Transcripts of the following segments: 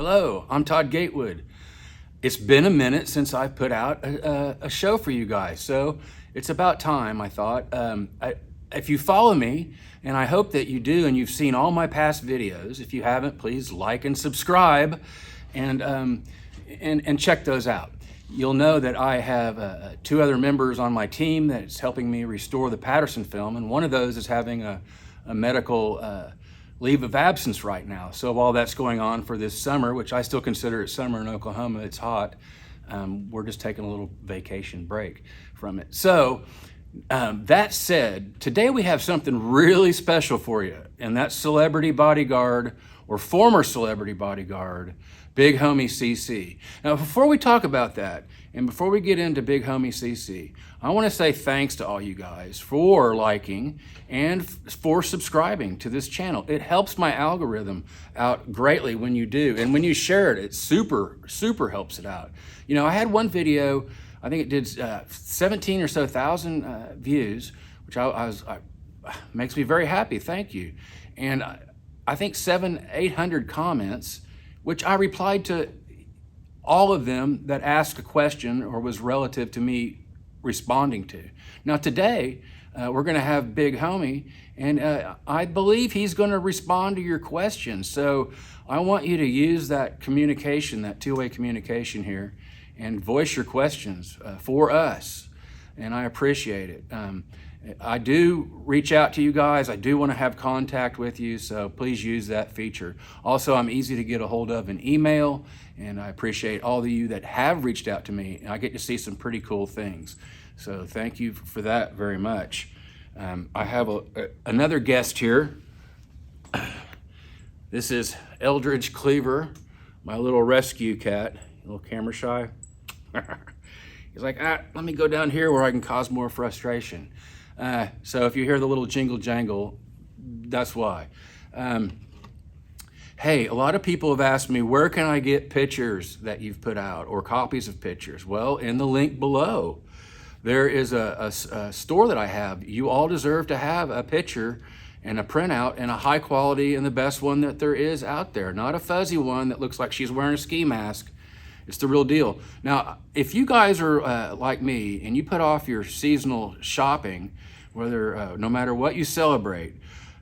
Hello, I'm Todd Gatewood. It's been a minute since I put out a show for you guys, so it's about time, I thought. If you follow me, and I hope that you do, and you've seen all my past videos, if you haven't, please like and subscribe, and check those out. You'll know that I have two other members on my team that's helping me restore the Patterson film, and one of those is having a medical leave of absence right now. So while that's going on for this summer, which I still consider it summer in Oklahoma, it's hot, we're just taking a little vacation break from it. So that said, today we have something really special for you, and that's celebrity bodyguard or former celebrity bodyguard, Big Homie CC. Now, before we talk about that, and before we get into Big Homie CC, I want to say thanks to all you guys for liking and for subscribing to this channel. It helps my algorithm out greatly when you do. And when you share it, it super helps it out. You know, I had one video, I think it did 17 or so thousand views, which makes me very happy, thank you. And I think 700-800 comments, which I replied to all of them that asked a question or was relative to me responding to. Now today, we're gonna have Big Homie, and I believe he's gonna respond to your questions. So I want you to use that communication, that two-way communication here, and voice your questions for us, and I appreciate it. I do reach out to you guys. I do want to have contact with you, so please use that feature. Also, I'm easy to get a hold of in email, and I appreciate all of you that have reached out to me, and I get to see some pretty cool things. So thank you for that very much. I have another guest here. This is Eldridge Cleaver, my little rescue cat, a little camera shy. He's like, let me go down here where I can cause more frustration. So if you hear the little jingle jangle, that's why. Hey, a lot of people have asked me, where can I get pictures that you've put out or copies of pictures? Well, in the link below, there is a store that I have. You all deserve to have a picture and a printout and a high quality and the best one that there is out there. Not a fuzzy one that looks like she's wearing a ski mask. It's the real deal. Now, if you guys are like me and you put off your seasonal shopping, whether no matter what you celebrate,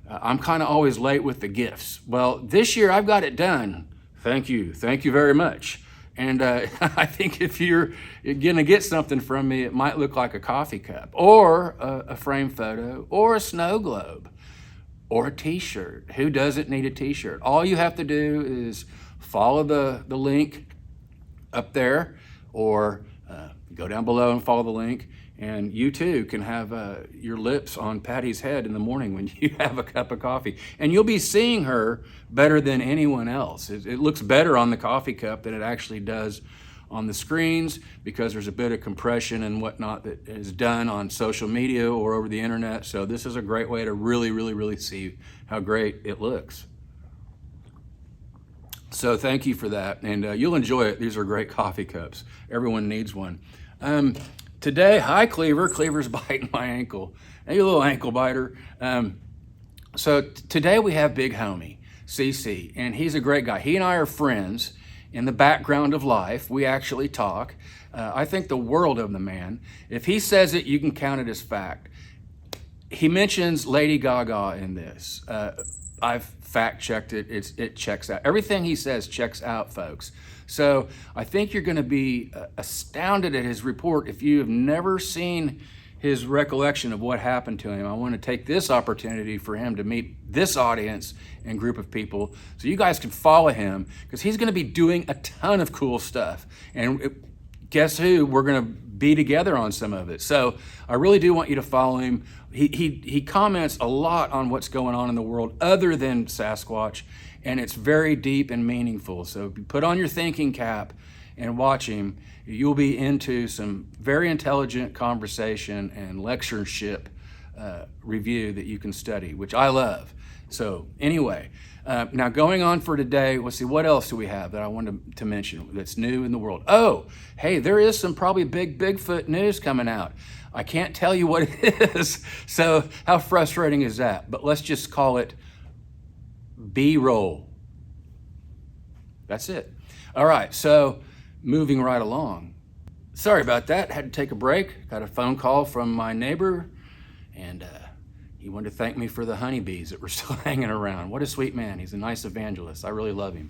I'm kind of always late with the gifts. Well, this year I've got it done. Thank you very much. And I think if you're gonna get something from me, it might look like a coffee cup or a frame photo or a snow globe or a t-shirt. Who doesn't need a t-shirt? All you have to do is follow the link up there, or go down below and follow the link, and you too can have your lips on Patty's head in the morning when you have a cup of coffee, and you'll be seeing her better than anyone else. It looks better on the coffee cup than it actually does on the screens, because there's a bit of compression and whatnot that is done on social media or over the internet. So this is a great way to really see how great it looks. So thank you for that, and you'll enjoy it. These are great coffee cups. Everyone needs one. Today, hi Cleaver. Cleaver's biting my ankle. Hey, you little ankle biter. So today we have Big Homie CC, and he's a great guy. He and I are friends in the background of life. We actually talk. I think the world of the man. If he says it, you can count it as fact. He mentions Lady Gaga in this. I've fact-checked it. It checks out. Everything he says checks out, folks. So I think you're going to be astounded at his report if you have never seen his recollection of what happened to him. I want to take this opportunity for him to meet this audience and group of people so you guys can follow him, because he's going to be doing a ton of cool stuff. And guess who? We're going to be together on some of it. So I really do want you to follow him. He comments a lot on what's going on in the world other than Sasquatch, and it's very deep and meaningful. So if you put on your thinking cap and watch him, you'll be into some very intelligent conversation and lectureship review that you can study, which I love. So anyway, now going on for today, let's see, what else do we have that I wanted to mention that's new in the world? Oh, hey, there is some probably Bigfoot news coming out. I can't tell you what it is, so how frustrating is that? But let's just call it B-roll. That's it. All right. So moving right along. Sorry about that. Had to take a break. Got a phone call from my neighbor, and he wanted to thank me for the honeybees that were still hanging around. What a sweet man. He's a nice evangelist. I really love him.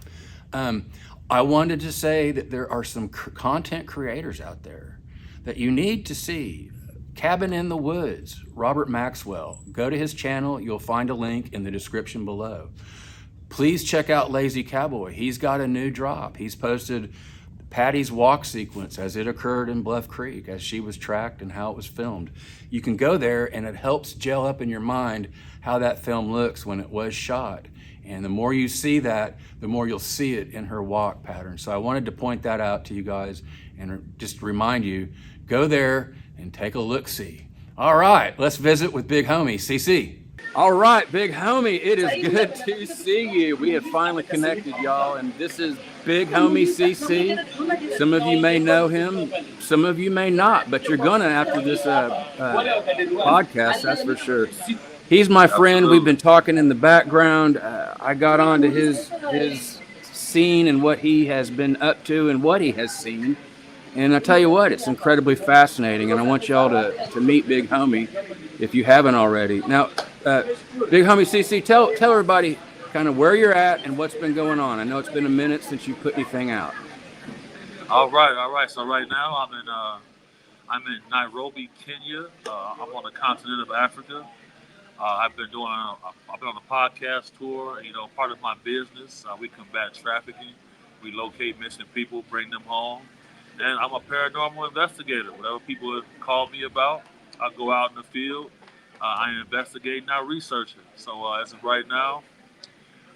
Um, I wanted to say that there are some content creators out there that you need to see. Cabin in the Woods, Robert Maxwell. Go to his channel. You'll find a link in the description below. Please check out Lazy Cowboy. He's got a new drop. He's posted Patty's walk sequence as it occurred in Bluff Creek, as she was tracked and how it was filmed. You can go there and it helps gel up in your mind how that film looks when it was shot. And the more you see that, the more you'll see it in her walk pattern. So I wanted to point that out to you guys and just remind you, go there and take a look-see. All right, let's visit with Big Homie CC. All right, Big Homie, it is good to see you. We have finally connected, y'all, and this is Big Homie CC. Some of you may know him, some of you may not, but you're gonna after this podcast, that's for sure. He's my friend. We've been talking in the background. I got onto his scene and what he has been up to and what he has seen. And I tell you what, it's incredibly fascinating, and I want y'all to meet Big Homie if you haven't already. Now, Big Homie CC, tell everybody kind of where you're at and what's been going on. I know it's been a minute since you put anything out. All right. So right now I'm in Nairobi, Kenya. I'm on the continent of Africa. I've been on a podcast tour. You know, part of my business, we combat trafficking. We locate missing people, bring them home, and I'm a paranormal investigator. Whatever people call me about, I go out in the field. I investigate and I research it. So as of right now,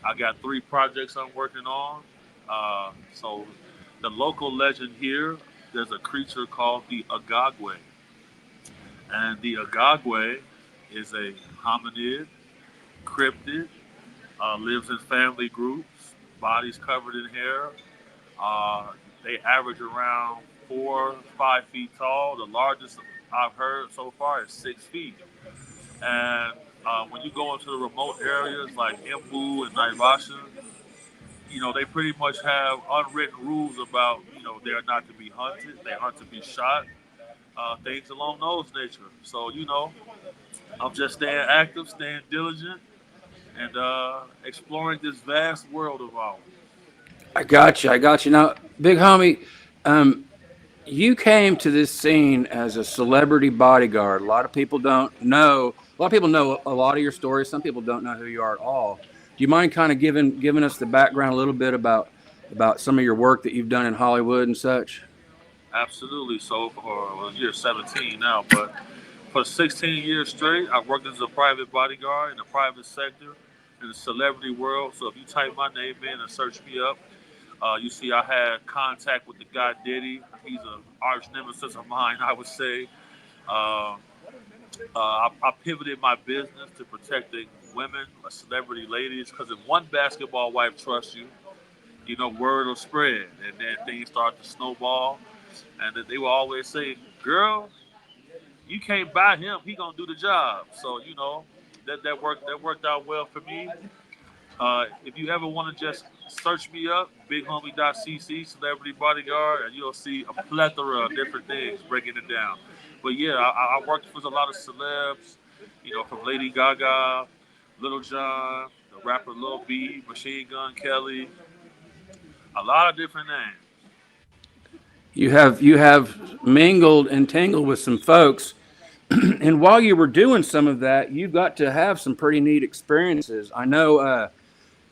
I got 3 projects I'm working on. So the local legend here, there's a creature called the Agagwe, and the Agagwe is a hominid, cryptid, lives in family groups, bodies covered in hair. They average around 4, 5 feet tall. The largest I've heard so far is 6 feet. And when you go into the remote areas like Embu and Naivasha, you know, they pretty much have unwritten rules about, you know, they're not to be hunted, they aren't to be shot, things along those nature. So, you know, I'm just staying active, staying diligent, and exploring this vast world of ours. I got you. I got you. Now, Big Homie, um, you came to this scene as a celebrity bodyguard. A lot of people don't know. A lot of people know a lot of your stories. Some people don't know who you are at all. Do you mind kind of giving us the background a little bit about some of your work that you've done in Hollywood and such? Absolutely. So for well, year 17 now, but for 16 years straight, I've worked as a private bodyguard in the private sector in the celebrity world. So if you type my name in and search me up, you see I had contact with the guy Diddy. He's an arch nemesis of mine, I would say. Uh, I pivoted my business to protecting women, celebrity ladies, because if one basketball wife trusts you, you know, word will spread, and then things start to snowball. And they will always say, "Girl, you can't buy him; he gonna do the job." So you know, that worked out well for me. If you ever want to just search me up, bighomie.cc, celebrity bodyguard, and you'll see a plethora of different things breaking it down. But yeah, I worked with a lot of celebs, you know, from Lady Gaga, Little John, the rapper Lil B, Machine Gun Kelly, a lot of different names. You have mingled and tangled with some folks, and while you were doing some of that, you got to have some pretty neat experiences. I know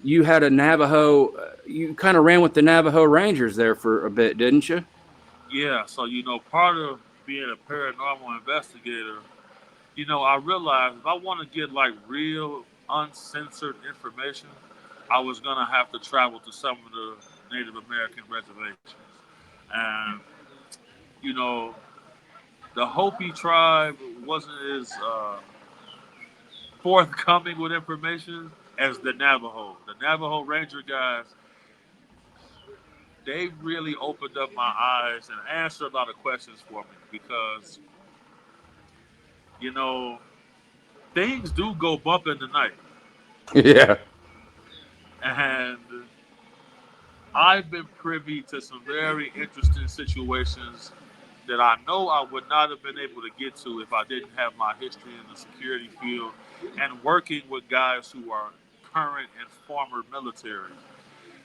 you had a Navajo. You kind of ran with the Navajo Rangers there for a bit, didn't you? Yeah, so you know, part of being a paranormal investigator, you know, I realized if I want to get like real uncensored information, I was gonna have to travel to some of the Native American reservations. And you know, the Hopi tribe wasn't as forthcoming with information as the Navajo. The Navajo Ranger guys, they really opened up my eyes and answered a lot of questions for me because you know things do go bump in the night, Yeah. and I've been privy to some very interesting situations that I know I would not have been able to get to if I didn't have my history in the security field and working with guys who are current and former military.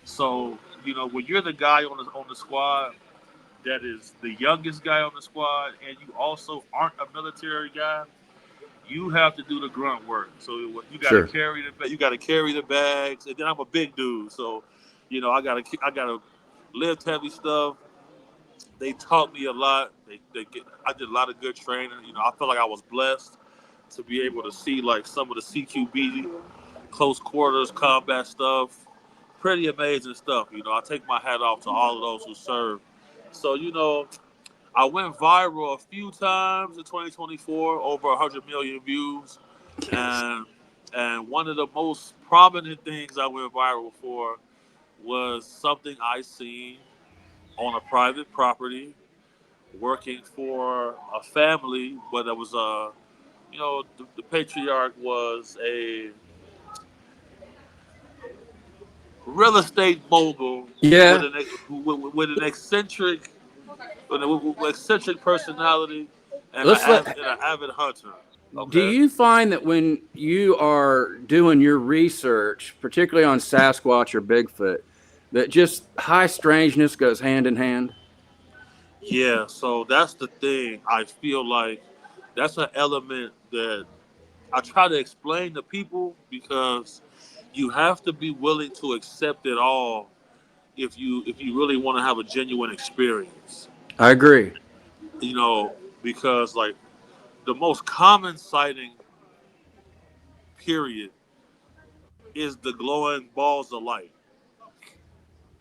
So, when you're the guy on the squad that is the youngest guy on the squad and you also aren't a military guy, you have to do the grunt work. So you got to Sure. carry the bags, and then I'm a big dude, so I gotta lift heavy stuff. They taught me a lot. I did a lot of good training. I felt like I was blessed to be able to see like some of the CQB close quarters combat stuff. Pretty amazing stuff. I take my hat off to all of those who serve. So I went viral a few times in 2024, over 100 million views, Yes. and one of the most prominent things I went viral for was something I seen on a private property, working for a family, but it was the patriarch was a real estate mogul with Yeah. an eccentric personality and Let's let. an avid hunter. Do Okay. you find that when you are doing your research, particularly on Sasquatch or Bigfoot, that just high strangeness goes hand in hand? Yeah, so that's the thing. I feel like that's an element that I try to explain to people because you have to be willing to accept it all if you really want to have a genuine experience. I agree. You know, because like the most common sighting period is the glowing balls of light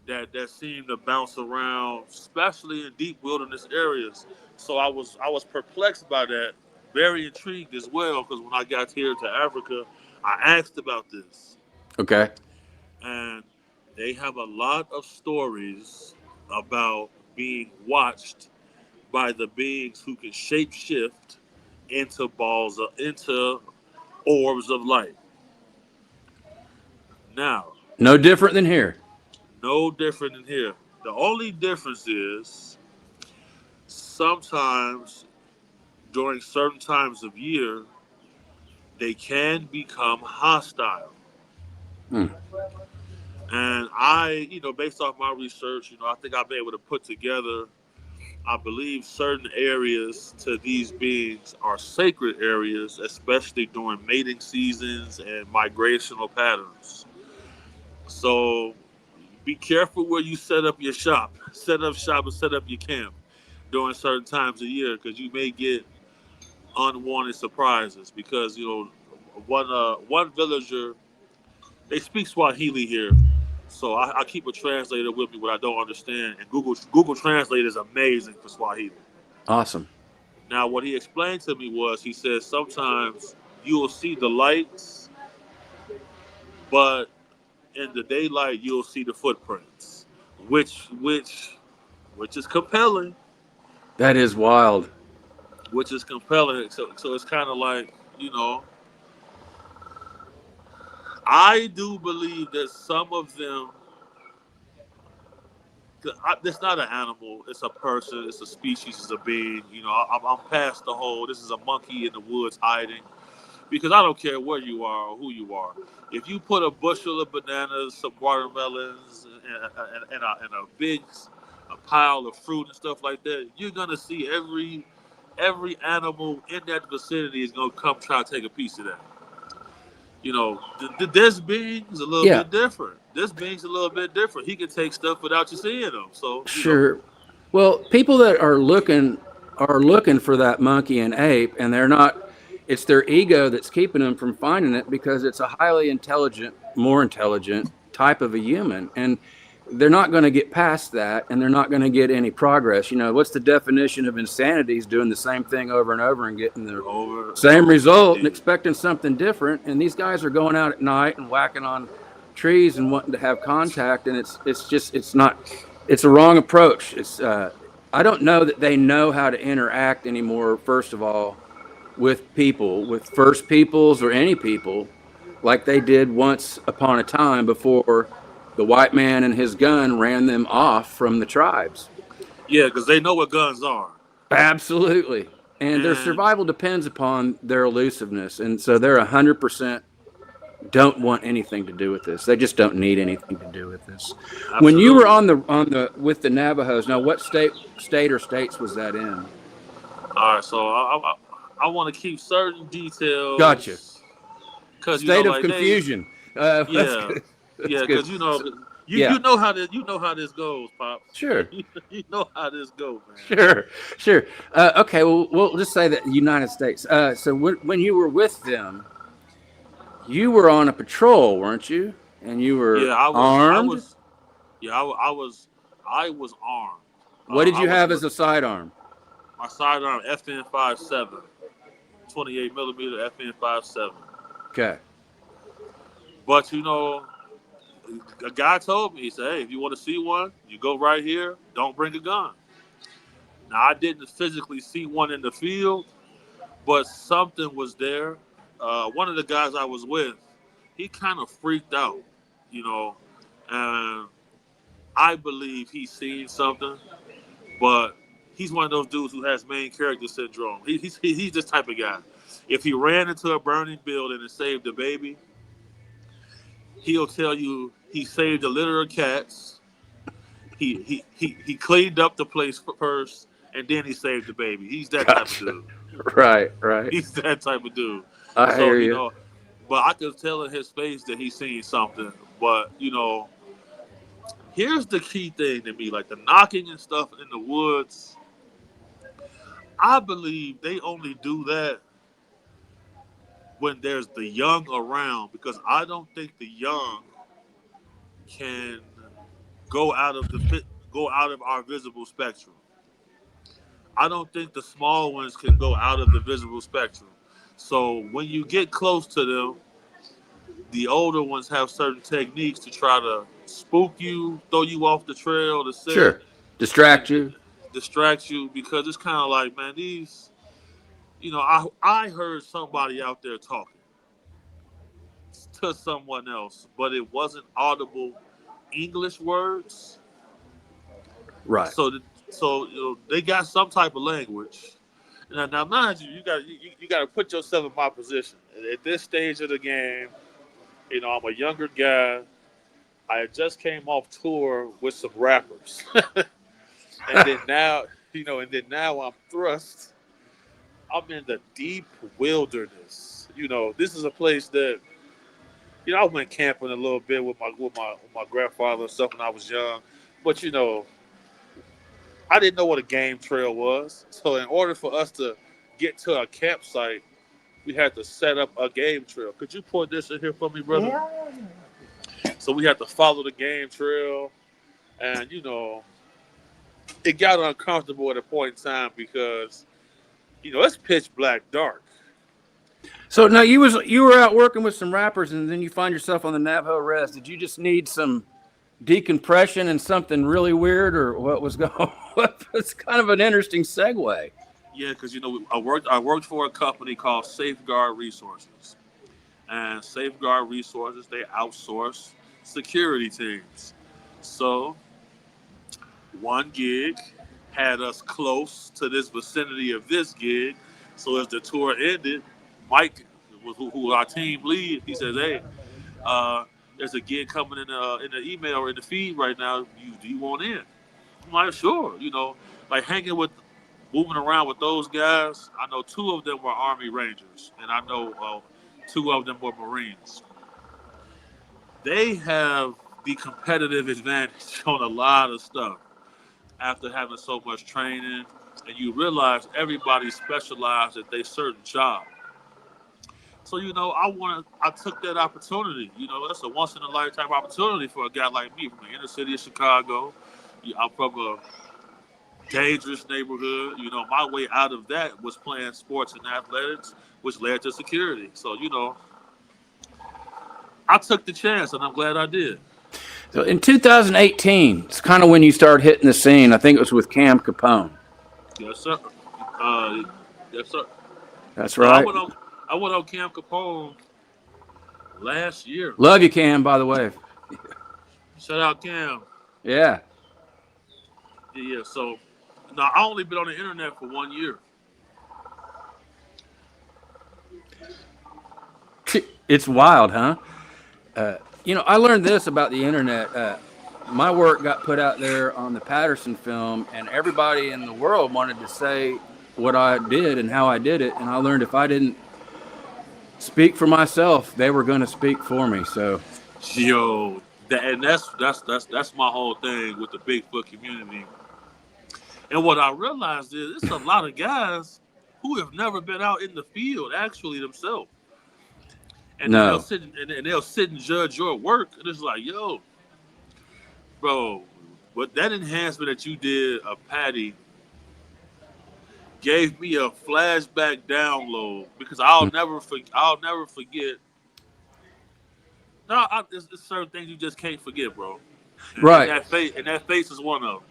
that seem to bounce around, especially in deep wilderness areas. So I was perplexed by that, very intrigued as well, because when I got here to Africa, I asked about this, Okay. and they have a lot of stories about being watched by the beings who can shapeshift into orbs of light. Now, No different than here. no different in here. The only difference is sometimes during certain times of year, they can become hostile. Hmm. And based off my research, I think I've been able to put together, I believe certain areas to these beings are sacred areas, especially during mating seasons and migrational patterns. So be careful where you set up your shop. Set up shop and set up your camp during certain times of year because you may get unwanted surprises because one villager, they speak Swahili here, so I keep a translator with me what I don't understand, and Google Translate is amazing for Swahili. Awesome. Now, what he explained to me was he says sometimes you will see the lights, but in the daylight you'll see the footprints, which is compelling, That is wild. So it's kind of like you know I do believe that some of them. It's not an animal. It's a person. It's a species. It's a being. I'm past the whole. This is a monkey in the woods hiding because I don't care where you are or who you are. If you put a bushel of bananas, some watermelons, and a big a pile of fruit and stuff like that, you're gonna see every animal in that vicinity is gonna come try to take a piece of that. This being's a little Yeah. bit different. This being's a little bit different. He can take stuff without you seeing him. So, Sure. Well, people that are looking for that monkey and ape, and they're not. It's their ego that's keeping them from finding it because it's a highly intelligent, more intelligent type of a human, and they're not going to get past that, and they're not going to get any progress. What's the definition of insanity? Is doing the same thing over and over and getting the over and same over result and indeed. expecting something different. And these guys are going out at night and whacking on trees and wanting to have contact, and it's not it's a wrong approach. I don't know that they know how to interact anymore. First of all, with people, with first peoples or any people, like they did once upon a time before. the white man and his gun ran them off from the tribes. Yeah, because they know what guns are. Absolutely. And their And survival depends upon their elusiveness. And so they're 100% don't want anything to do with this. They just don't need anything to do with this. When you were absolutely. on the with the Navajos, now what state or states was that in? All right, so I want to keep certain Gotcha. details because State of like confusion. That's yeah, good. yeah, That's good. because So, you yeah, know how this goes, pops. sure. You know how this goes, man. Sure, sure. Okay, well, we'll just say that United States. So when you were with them, you were on a patrol, weren't you? And you Yeah, were armed. yeah, I was armed. What did I you was have with as a sidearm? my sidearm FN 57, 28 millimeter FN 57. Okay, But a guy told me, he said, "Hey, if you want to see one, you go right here. Don't bring a gun." Now I didn't physically see one in the field, but something was there. One of the guys I was with, he kind of freaked out, you know, and I believe he's seen something, but he's one of those dudes who has main character syndrome. He's this type of guy. If he ran into a burning building and saved a baby, he'll tell you he saved a litter of cats. He cleaned up the place first, and then he saved the baby. He's that type of gotcha. dude. Right, right. He's that type of dude. I So hear you. but I could tell in his face that he's seen something. But here's the key thing to me, like the knocking and stuff in the woods. I believe they only do that when there's the young around because I don't think the young can go out of go out of our visible spectrum. I don't think the small ones can go out of the visible spectrum. So when you get close to them, the older ones have certain techniques to try to spook you, throw you off the trail, the scent, Sure. Distract and you. distract you because it's kind of like, man, I heard somebody out there talking to someone else, but it wasn't audible English words. Right. So, they got some type of language. Now, mind you, you got to put yourself in my position. At this stage of the game, I'm a younger guy. I just came off tour with some rappers, and then now, I'm thrust. I'm in the deep wilderness. This is a place that I went camping a little bit with my grandfather and stuff when I was young, but I didn't know what a game trail was. So in order for us to get to a campsite, we had to set up a game trail. Could you put this in here for me, brother? Yeah. So we had to follow the game trail, and it got uncomfortable at a point in time because it's pitch black dark. So now you were out working with some rappers, and then you find yourself on the Navajo Res. Did you just need some decompression and something really weird, or what was going? It's kind of an interesting segue. Yeah, because I worked for a company called Safeguard Resources, and Safeguard Resources they outsource security teams. So one gig had us close to this vicinity of this gig. So as the tour ended, Mike, who our team lead, he says, "Hey, uh, there's a gig coming in the email or in the feed right now. Do you want in?" I'm like, "Sure." Like hanging with, moving around with those guys. I know two of them were Army Rangers, and I know two of them were Marines. They have the competitive advantage on a lot of stuff after having so much training, and you realize everybody specialized at their certain job. So I took that opportunity. That's a once in a lifetime opportunity for a guy like me from the inner city of Chicago. I'm from a dangerous neighborhood. My way out of that was playing sports and athletics, which led to security. So I took the chance, and I'm glad I did. So in 2018, it's kind of when you started hitting the scene. I think it was with Cam Capone. Yes, sir. Uh, yes, sir. That's Now right. I went on Camp Capone last year. Love you, Cam. By the way. Shout out Cam. Yeah. Yeah. So now I only been on the internet for 1 year. It's wild, huh? I learned this about the internet. My work got put out there on the Patterson film, and everybody in the world wanted to say what I did and how I did it. And I learned if I didn't speak for myself, they were going to speak for me. So, Yo, and that's my whole thing with the Bigfoot community. And what I realized is it's a lot of guys who have never been out in the field actually themselves. And then no. they'll sit and judge your work, and it's like, yo, bro, but that enhancement that you did of Patty gave me a flashback download because I'll never forget. No, there's certain things you just can't forget, bro. And Right. that face is one of them.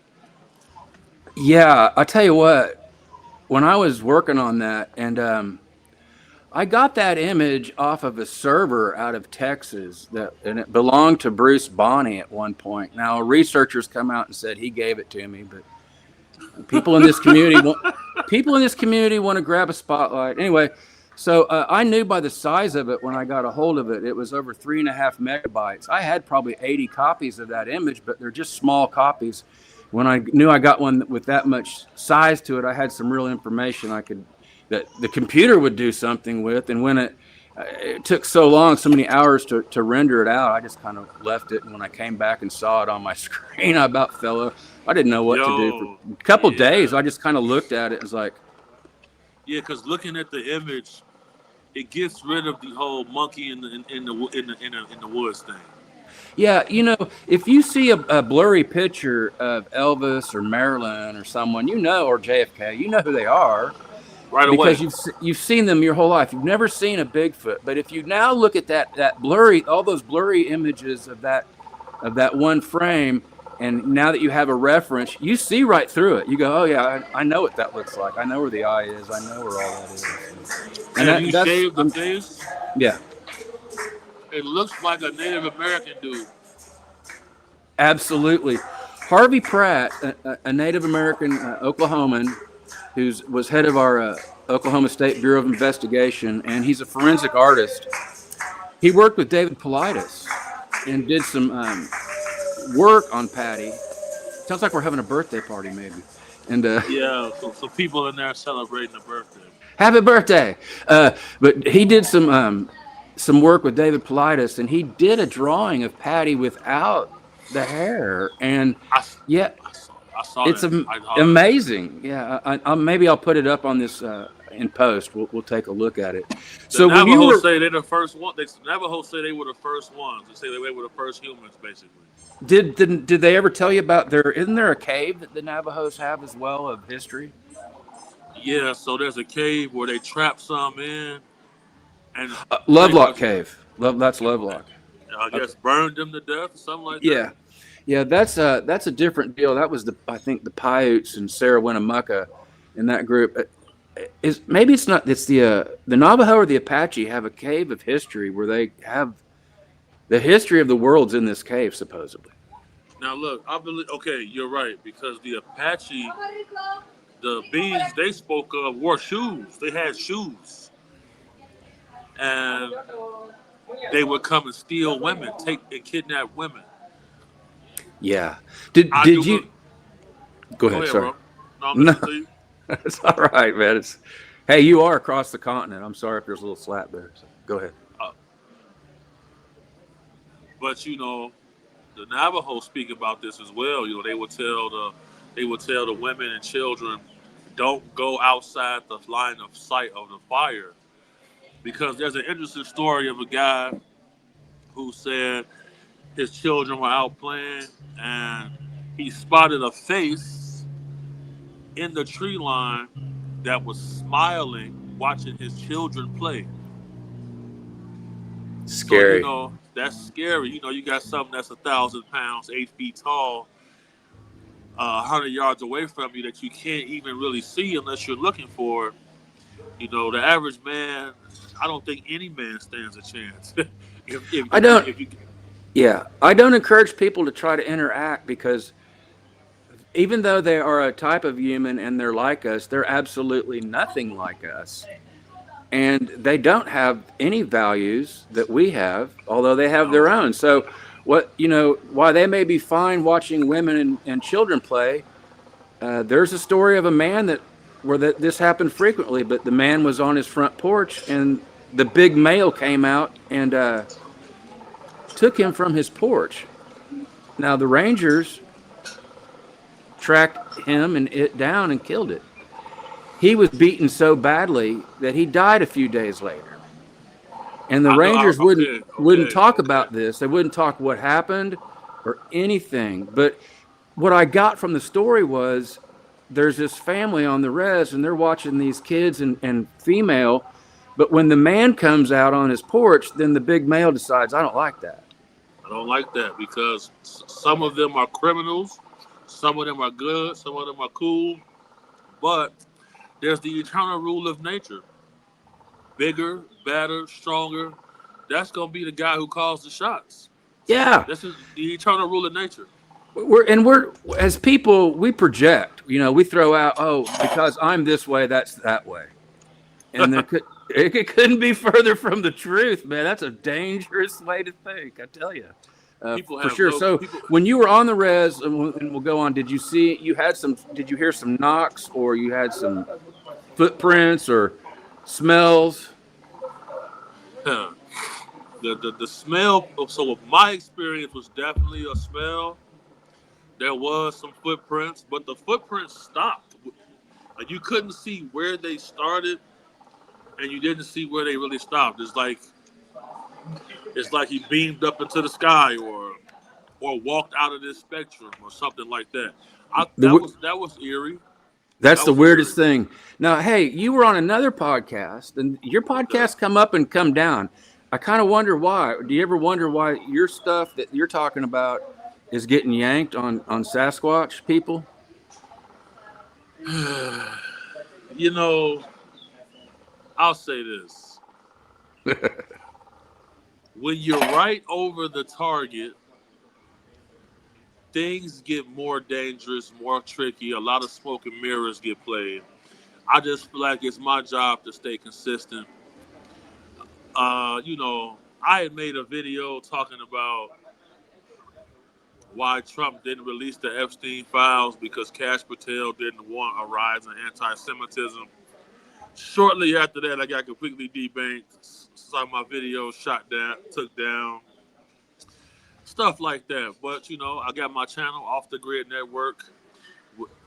Yeah. I tell you what, when I was working on that, and I got that image off of a server out of Texas and it belonged to Bruce Bonney at one point. Now, researchers come out and said he gave it to me, but people in this community want to grab a spotlight. Anyway, so I knew by the size of it when I got a hold of it, it was over 3.5 megabytes. I had probably 80 copies of that image, but they're just small copies. When I knew I got one with that much size to it, I had some real information that the computer would do something with. And when it took so long, so many hours to render it out, I just kind of left it. And when I came back and saw it on my screen, I about fell over. I didn't know what to do for Yo, a couple days. yeah, I just kind of looked at it and was like, yeah, because looking at the image, it gets rid of the whole monkey in the woods thing yeah, if you see a blurry picture of Elvis or Marilyn or someone, or JFK, you know who they are right away. because you've seen them your whole life. You've never seen a Bigfoot, but if you now look at that blurry, all those blurry images of that one frame, and now that you have a reference, you see right through it. You go, oh yeah, I know what that looks like. I know where the eye is. I know where all that is. And Have you that's shaved the face? yeah, It looks like a Native American dude. absolutely. Harvey Pratt, a Native American Oklahoman, who was head of our Oklahoma State Bureau of Investigation, and he's a forensic artist. He worked with David Paulides and did some work on Patty. Sounds like we're having a birthday party, maybe. And Yeah, so people in there celebrating the birthday. happy birthday! But he did some work with David Paulides, and he did a drawing of Patty without the hair. And I, yeah, I saw it's that. I saw that. amazing. Yeah, maybe I'll put it up on this in post. We'll take a look at it. The So when you Navajos were say they're the first one. The Navajos say they were the first ones. They say they were the first humans, basically. did they ever tell you about there? Isn't there a cave that the Navajos have as well of history? Yeah, so there's a cave where they trap some in and pretty Lovelock much, Cave. That's Lovelock. I Okay. guess, burned them to death or something like that. Yeah, yeah. That's a different deal. That was I think the Paiutes and Sarah Winnemucca in that group. Is maybe it's not. It's the Navajo or the Apache have a cave of history where they have the history of the world's in this cave supposedly. Now, look, I believe, okay, you're right, because the Apache, the beings they spoke of wore shoes. They had shoes. And they would come and steal women, take and kidnap women. Yeah. Did I did do. you go Go ahead? ahead, Sorry. bro. No, I'm No, listening to you. it's all right, man. Hey, you are across the continent. I'm sorry if there's a little slap there. So go ahead. Uh, but the Navajo speak about this as well. They would tell the women and children, don't go outside the line of sight of the fire, because there's an interesting story of a guy who said his children were out playing and he spotted a face in the tree line that was smiling, watching his children play. So Scary. that's scary. You got something that's 1,000 pounds, 8 feet tall, 100 yards away from you that you can't even really see unless you're looking for it. The average man, I don't think any man stands a chance. if, if, I if, don't. if you Yeah, I don't encourage people to try to interact because even though they are a type of human and they're like us, they're absolutely nothing like us. And they don't have any values that we have, although they have No. their own. So, why they may be fine watching women and children play, there's a story of a man where this happened frequently, but the man was on his front porch and the big male came out and took him from his porch. Now, the Rangers tracked him and it down and killed it. He was beaten so badly that he died a few days later. And the I know. Rangers Okay. wouldn't Okay. talk Okay. about this. They wouldn't talk what happened or anything. But what I got from the story was there's this family on the res and they're watching these kids and female. But when the man comes out on his porch, then the big male decides, I don't like that. I don't like that because some of them are criminals, some of them are good, some of them are cool, but there's the eternal rule of nature: bigger, better, stronger. That's gonna be the guy who calls the shots. Yeah. This is the eternal rule of nature. We're as people, we project, we throw out, oh, because I'm this way, that's that way. And it couldn't be further from the truth, man. That's a dangerous way to think, I tell you, People for have sure. no So people. when you were on the res, and we'll go on, did you hear some knocks or you had some footprints or smells? The smell. So my experience was definitely a smell. There was some footprints, but the footprints stopped. Like you couldn't see where they started, and you didn't see where they really stopped. It's like he beamed up into the sky, or walked out of this spectrum, or something like that. The That was eerie. That's That the was eerie. weirdest thing. Now, hey, you were on another podcast, and your Yeah. podcasts come up and come down. I kind of wonder why. Do you ever wonder why your stuff that you're talking about is getting yanked on Sasquatch people? You know, I'll say this: when you're right over the target, things get more dangerous, more tricky. A lot of smoke and mirrors get played. I just feel like it's my job to stay consistent. I had made a video talking about why Trump didn't release the Epstein files because Cash Patel didn't want a rise in anti-Semitism. Shortly after that, I got completely debanked. Saw my video shot down, took down, stuff like that. But I got my channel Off the Grid Network,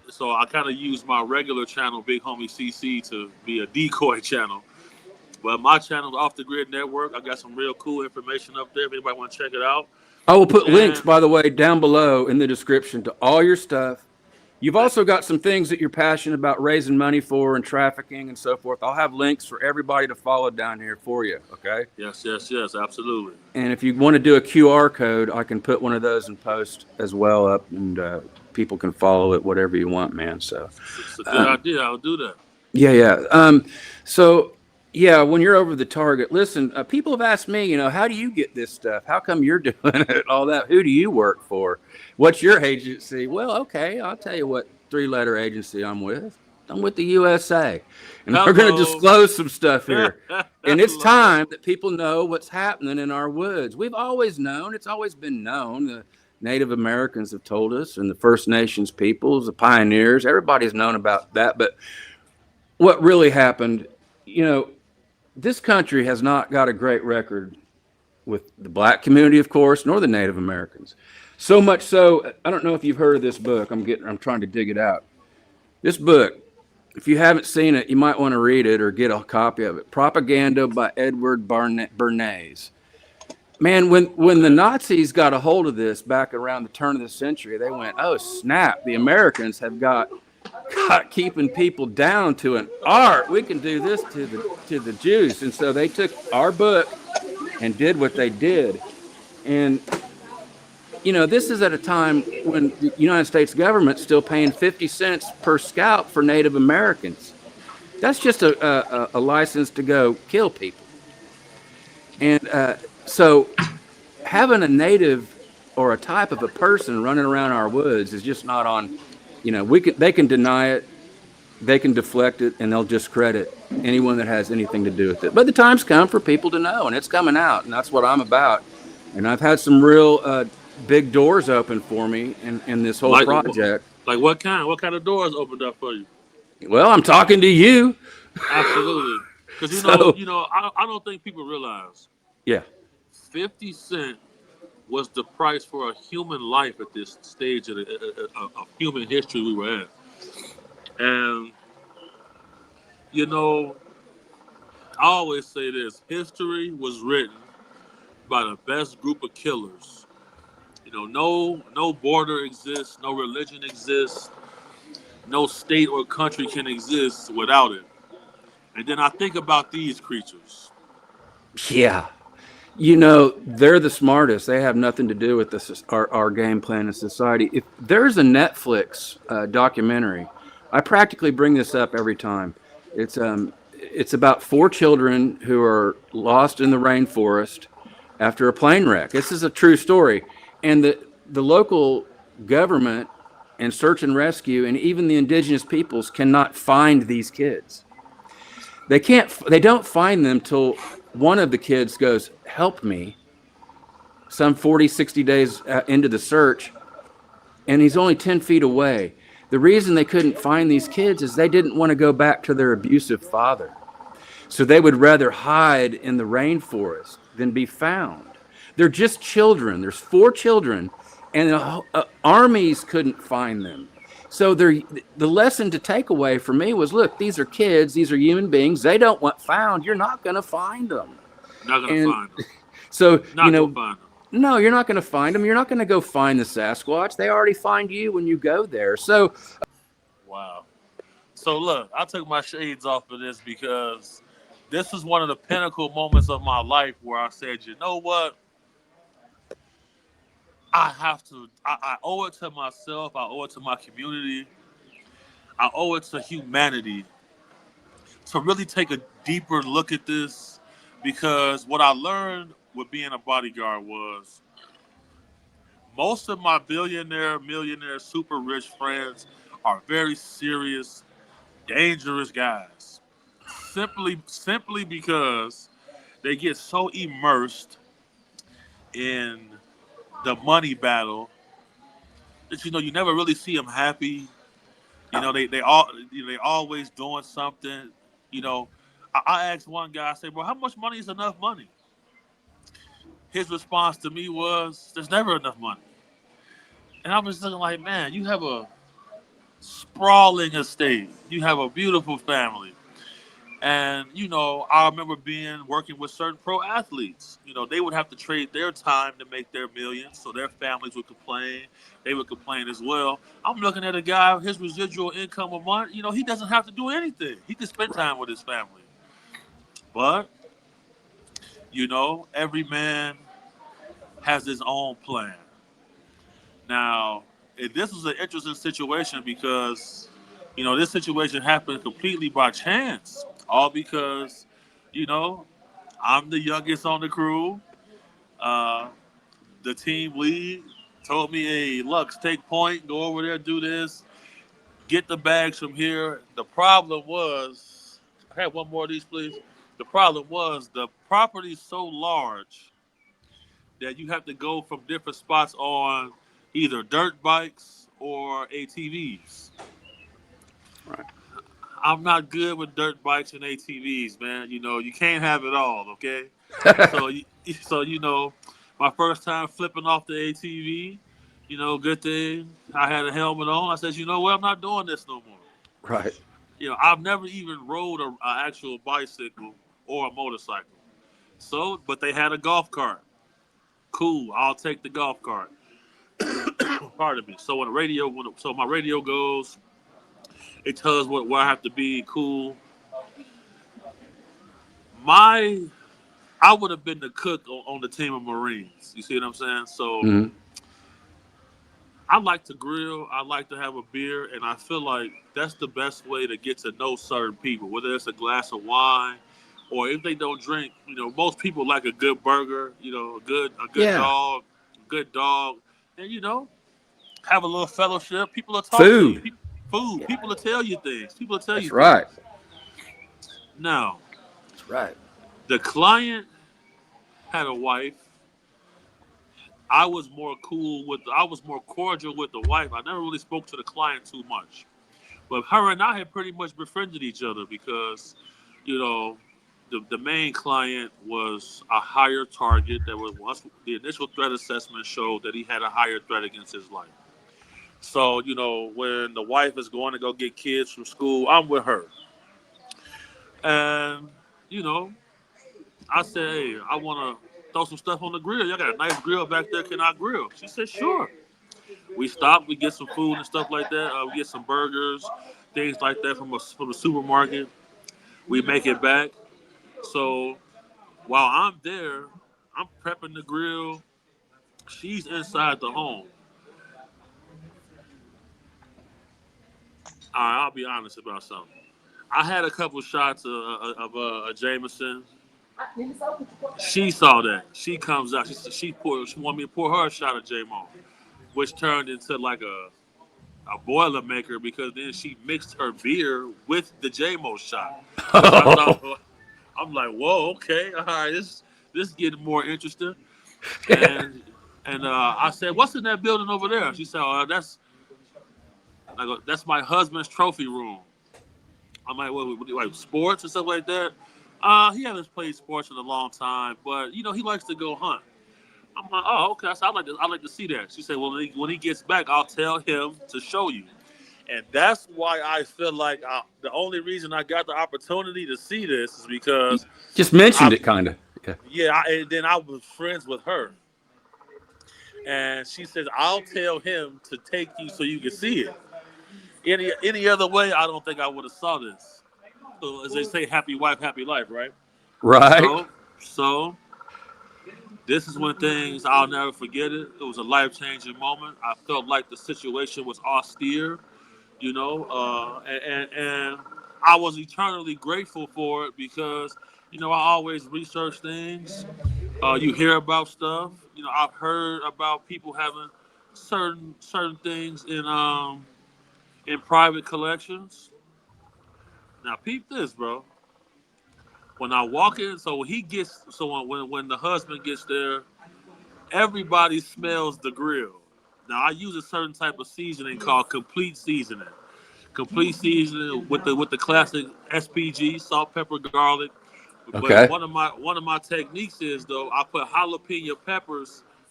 so I kind of use my regular channel, Big Homie CC, to be a decoy channel. But my channel, Off the Grid Network, I got some real cool information up there. If anybody want to check it out, I will put links, and by the way, down below in the description to all your stuff. You've thank also you. got some things that you're passionate about raising money for and trafficking and so forth. I'll have links for everybody to follow down here for you, okay? Yes, yes, yes, absolutely. And if you want to do a QR code, I can put one of those in post as well up, and people can follow it, whatever you want, man. So, It's a good um, idea. I'll do that. yeah, yeah. So, yeah, when you're over the target, listen, people have asked me, how do you get this stuff? How come you're doing it? All that. Who do you work for? What's your agency? Well, okay, I'll tell you what three-letter agency I'm with. I'm with the USA, and we're going to Hello. disclose some stuff here. And it's Hello. time that people know what's happening in our woods. We've always known, it's always been known. The Native Americans have told us, and the First Nations peoples, the pioneers, everybody's known about that. But what really happened, you know, this country has not got a great record with the black community, of course, nor the Native Americans. So much so, I don't know if you've heard of this book. I'm trying to dig it out. This book, if you haven't seen it, you might want to read it or get a copy of it. Propaganda by Edward Bernays. Man, when the Okay. Nazis got a hold of this back around the turn of the century, they went, "Oh snap! The Americans have got keeping people down to an art. We can do this to the Jews." And so they took our book and did what they did. And this is at a time when the United States government's still paying 50 cents per scalp for Native Americans. That's just a license to go kill people. And so having a native or a type of a person running around our woods is just not on. They can deny it, they can deflect it, and they'll discredit anyone that has anything to do with it. But the time's come for people to know, and it's coming out, and that's what I'm about. And I've had some real big doors open for me in this whole Like, project. like what kind? What kind of doors opened up for you? Well, I'm talking to you. Absolutely, because So, I don't think people realize yeah. 50 cent was the price for a human life at this stage of human history we were at. And, you know, I always say this history was written by the best group of killers. No border exists, no religion exists, no state or country can exist without it. And then I think about these creatures. Yeah. They're the smartest. They have nothing to do with our game plan in society. If there's a Netflix documentary, I practically bring this up every time. It's about four children who are lost in the rainforest after a plane wreck. This is a true story, and the local government and search and rescue and even the indigenous peoples cannot find these kids. They don't find them till one of the kids goes, "Help me," some 40, 60 days into the search, and he's only 10 feet away. The reason they couldn't find these kids is they didn't want to go back to their abusive father. So they would rather hide in the rainforest than be found. They're just children. There's four children, and armies couldn't find them. So the lesson to take away for me was, look, these are kids. These are human beings. They don't want found. You're not going to find them. Not gonna And find them. so, Not gonna find them. no, you're not going to find them. You're not going to go find the Sasquatch. They already find you when you go there. So, Wow. So look, I took my shades off for this because this was one of the pinnacle moments of my life where I said, you know what? I have to. I owe it to myself. I owe it to my community. I owe it to humanity to really take a deeper look at this because what I learned with being a bodyguard was most of my billionaire, millionaire, super rich friends are very serious, dangerous guys. Simply because they get so immersed in the money battle that you never really see them happy. They always doing something. You know, I asked one guy, I said, "Bro, how much money is enough money?" His response to me was, "There's never enough money." And I was looking like, man, you have a sprawling estate, you have a beautiful family, and I remember being working with certain pro athletes. They would have to trade their time to make their millions, so their families would complain. They would complain as well. I'm looking at a guy, his residual income a month. He doesn't have to do anything. He can spend time with his family. But every man has his own plan. Now, this was an interesting situation because, this situation happened completely by chance. All because, you know, I'm the youngest on the crew. Uh, the team lead told me, hey, Lux, take point, go over there, do this, get the bags from here. The problem was, I had one more of these, please. The problem was the property's so large that you have to go from different spots on either dirt bikes or ATVs. right. I'm not good with dirt bikes and ATVs, man. You can't have it all, okay? So, my first time flipping off the ATV, good thing I had a helmet on. I said, you know what? I'm not doing this no more. Right. I've never even rode a actual bicycle or a motorcycle. So, but they had a golf cart. Cool, I'll take the golf cart. Pardon me. So so my radio goes, it tells where I have to be. Cool. My I would have been the cook on the team of Marines. You see what I'm saying? So Mm-hmm. I like to grill. I like to have a beer, and I feel like that's the best way to get to know certain people. Whether it's a glass of wine or if they don't drink, most people like a good burger, a Yeah. good dog, and have a little fellowship. People will talk to you. Food. Food. Yeah. People will tell you things. People will tell you That's right. things. Now, That's right. the client had a wife. I was more cordial with the wife. I never really spoke to the client too much. But her and I had pretty much befriended each other because, you know, the main client was a higher target. That was once the initial threat assessment showed that he had a higher threat against his life. So, when the wife is going to go get kids from school, I'm with her. And, you know, I said, hey, I want to throw some stuff on the grill. Y'all got a nice grill back there. Can I grill? She said, sure. We stop, we get some food and stuff like that. We get some burgers, things like that from the supermarket. We make it back. So while I'm there, I'm prepping the grill. She's inside the home. All right, I'll be honest about something. I had a couple shots of a Jameson. She saw that. She comes out. She wanted me to pour her a shot of J-Mo, which turned into like a boiler maker because then she mixed her beer with the J-Mo shot, which I thought I'm like, whoa, okay, all right, this getting more interesting. Yeah. And I said, what's in that building over there? She said, that's my husband's trophy room. I'm like, what, like sports and stuff like that. He hasn't played sports in a long time, but he likes to go hunt. I'm like, oh, okay. I said, I'd like to see that. She said, well, when he gets back, I'll tell him to show you. And that's why I feel like the only reason I got the opportunity to see this is You because just mentioned I, it, kind of. Yeah. and then I was friends with her, and she says I'll tell him to take you so you can see it. Any other way, I don't think I would have saw this. So as they say, happy wife, happy life, right? Right. So this is when things I'll never forget it. It was a life changing moment. I felt like the situation was austere, and I was eternally grateful for it because I always research things. You hear about stuff. I've heard about people having certain things in private collections. Now, peep this, bro. When I walk in, so when he gets, so when the husband gets there, everybody smells the grill. Now, I use a certain type of seasoning called complete seasoning. Complete seasoning with the classic SPG, salt, pepper, garlic. But Okay. one of my techniques is though I put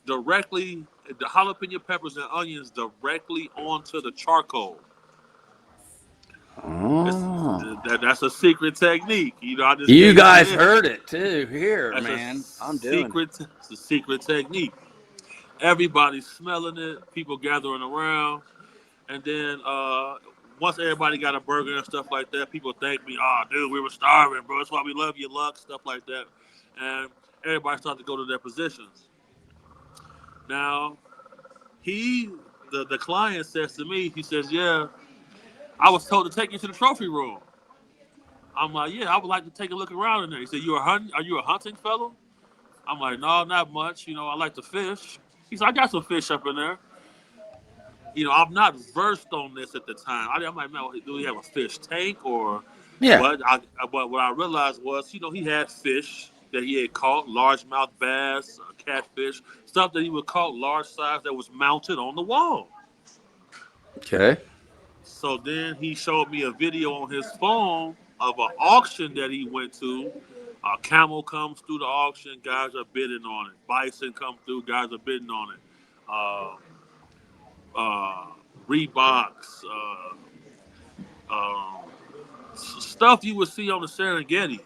directly the jalapeno peppers and onions directly onto the charcoal. It's, Oh. that's a secret technique. I just You gave you guys this. heard it too. Here, That's a man. I'm doing it. secret. It's a secret technique. Everybody's smelling it. People gathering around, and then once everybody got a burger and stuff like that, people thank me. Oh, dude, we were starving, bro. That's why we love you, luck, stuff like that. And everybody started to go to their positions. Now, the client says to me, he says, yeah, I was told to take you to the trophy room. I'm like, yeah, I would like to take a look around in there. He said, are you a hunting fellow? I'm like, no, not much. I like to fish. He said, I got some fish up in there. I'm not versed on this at the time. I'm like, man, do we have a fish tank or Yeah. what? But what I realized was, he had fish that he had caught, largemouth bass, catfish, stuff that he would caught large size that was mounted on the wall. Okay. So then he showed me a video on his phone of an auction that he went to. A camel comes through the auction, guys are bidding on it. Bison come through, guys are bidding on it. Uh, uh, Reeboks, um, stuff you would see on the Serengeti.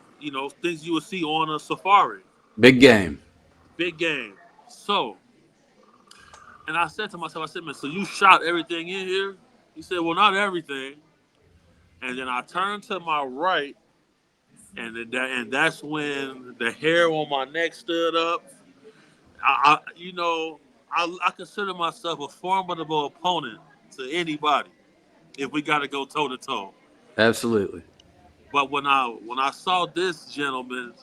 Things you would see on a safari. Big game. Big game. So, and I said to myself, I said, man, so you shot everything in here? He said, well, not everything. And then I turned to my right, and that's when the hair on my neck stood up. I consider myself a formidable opponent to anybody if we got to go toe to toe. Absolutely. But when I saw this gentleman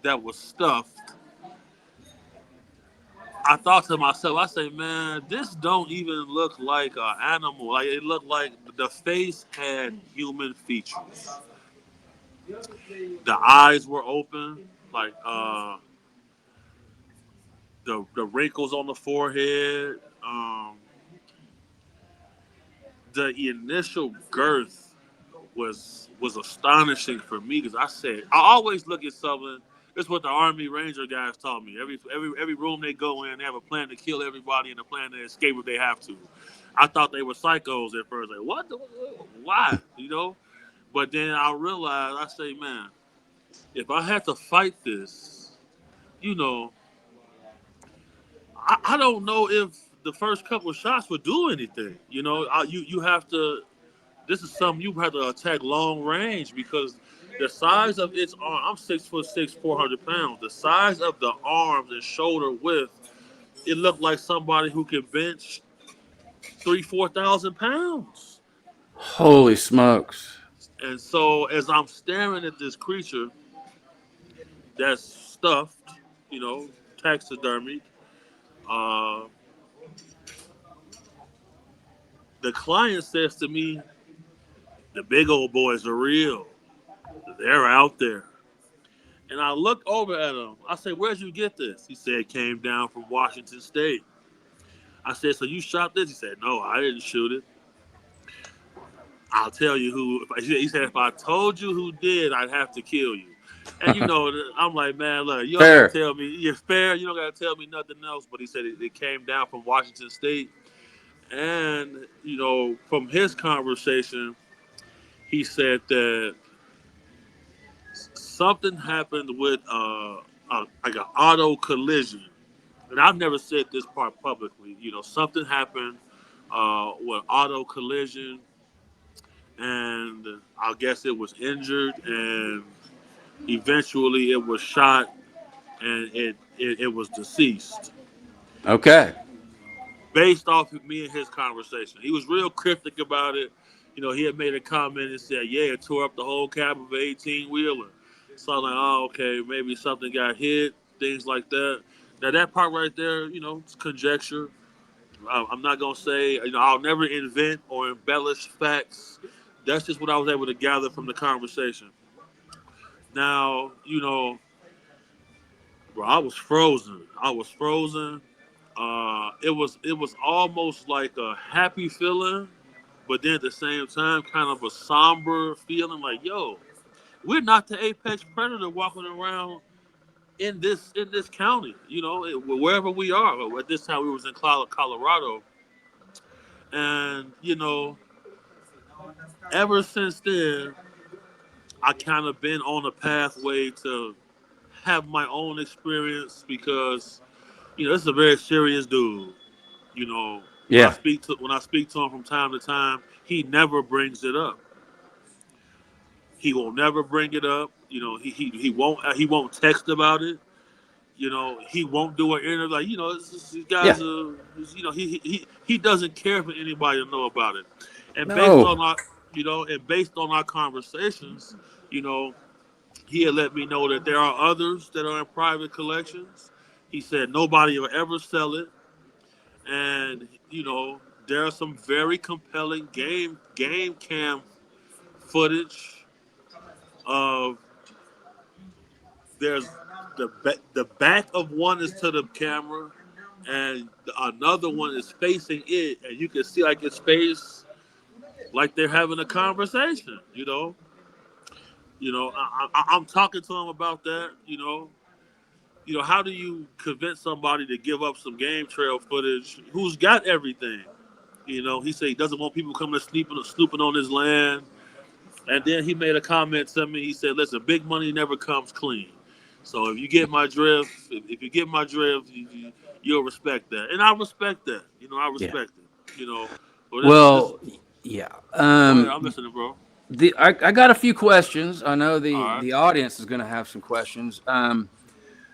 that was stuffed, I thought to myself, I say, man, this don't even look like an animal. Like it looked like the face had human features. The eyes were open, like the wrinkles on the forehead. The initial girth was astonishing for me because I said I always look at something. This is what the Army Ranger guys taught me. Every room they go in, they have a plan to kill everybody and a plan to escape if they have to. I thought they were psychos at first. Like what? Why? You know? But then I realized I say, man, if I had to fight this, you know, I don't know if the first couple of shots would do anything. You know, you have to. This is something you have to attack long range because the size of its arm. I'm 6'6", 400 pounds. The size of the arms and shoulder width, it looked like somebody who could bench 3,000, 4,000 pounds. Holy smokes. And so as I'm staring at this creature that's stuffed, you know, taxidermy, uh, the client says to me, "The big old boys are real. They're out there." And I looked over at him. I said, "Where'd you get this?" He said, "It came down from Washington State." I said, "So you shot this?" He said, "No, I didn't shoot it. I'll tell you who." He said, "If I told you who did, I'd have to kill you." And you know, I'm like, "Man, look, you don't got to Fair. tell me. You're fair. You don't got to tell me nothing else." But he said it came down from Washington State. And, you know, from his conversation, he said that something happened with like an auto collision. And I've never said this part publicly. You know, something happened with auto collision, and I guess it was injured, and eventually it was shot, and it was deceased. Okay. Based off of me and his conversation, he was real cryptic about it. You know, he had made a comment and said, "Yeah, it tore up the whole cab of an 18-wheeler." So I'm like, "Oh, okay, maybe something got hit, things like that." Now that part right there, you know, it's conjecture. I'm not gonna say, you know, I'll never invent or embellish facts. That's just what I was able to gather from the conversation. Now, you know, bro, I was frozen. I was frozen. It was almost like a happy feeling, but then at the same time, kind of a somber feeling. Like, yo, we're not the apex predator walking around in this county. You know, wherever we are. At this time, we was in Colorado, and you know, ever since then, I kind of been on a pathway to have my own experience because you know this is a very serious dude. You know, Yeah. when I speak to him from time to time, he never brings it up. He will never bring it up. You know, he won't text about it. You know, he won't do an interview. Like, you know, these Yeah. guys are, you know, he doesn't care for anybody to know about it. And based No. on our conversations, you know, he had let me know that there are others that are in private collections. He said nobody will ever sell it, and you know there are some very compelling game cam footage of there's the back of one is to the camera, and another one is facing it, and you can see like its face, like they're having a conversation. I'm talking to him about that. How do you convince somebody to give up some game trail footage who's got everything? He said he doesn't want people coming to snooping on his land. And then he made a comment to me. He said, "Listen, big money never comes clean. So if you get my drift, if you get my drift, you'll respect that." And I respect that. I Yeah. respect it. But this. Well, yeah. Go ahead. I'm listening, bro. I got a few questions. I know All the right. the audience is going to have some questions.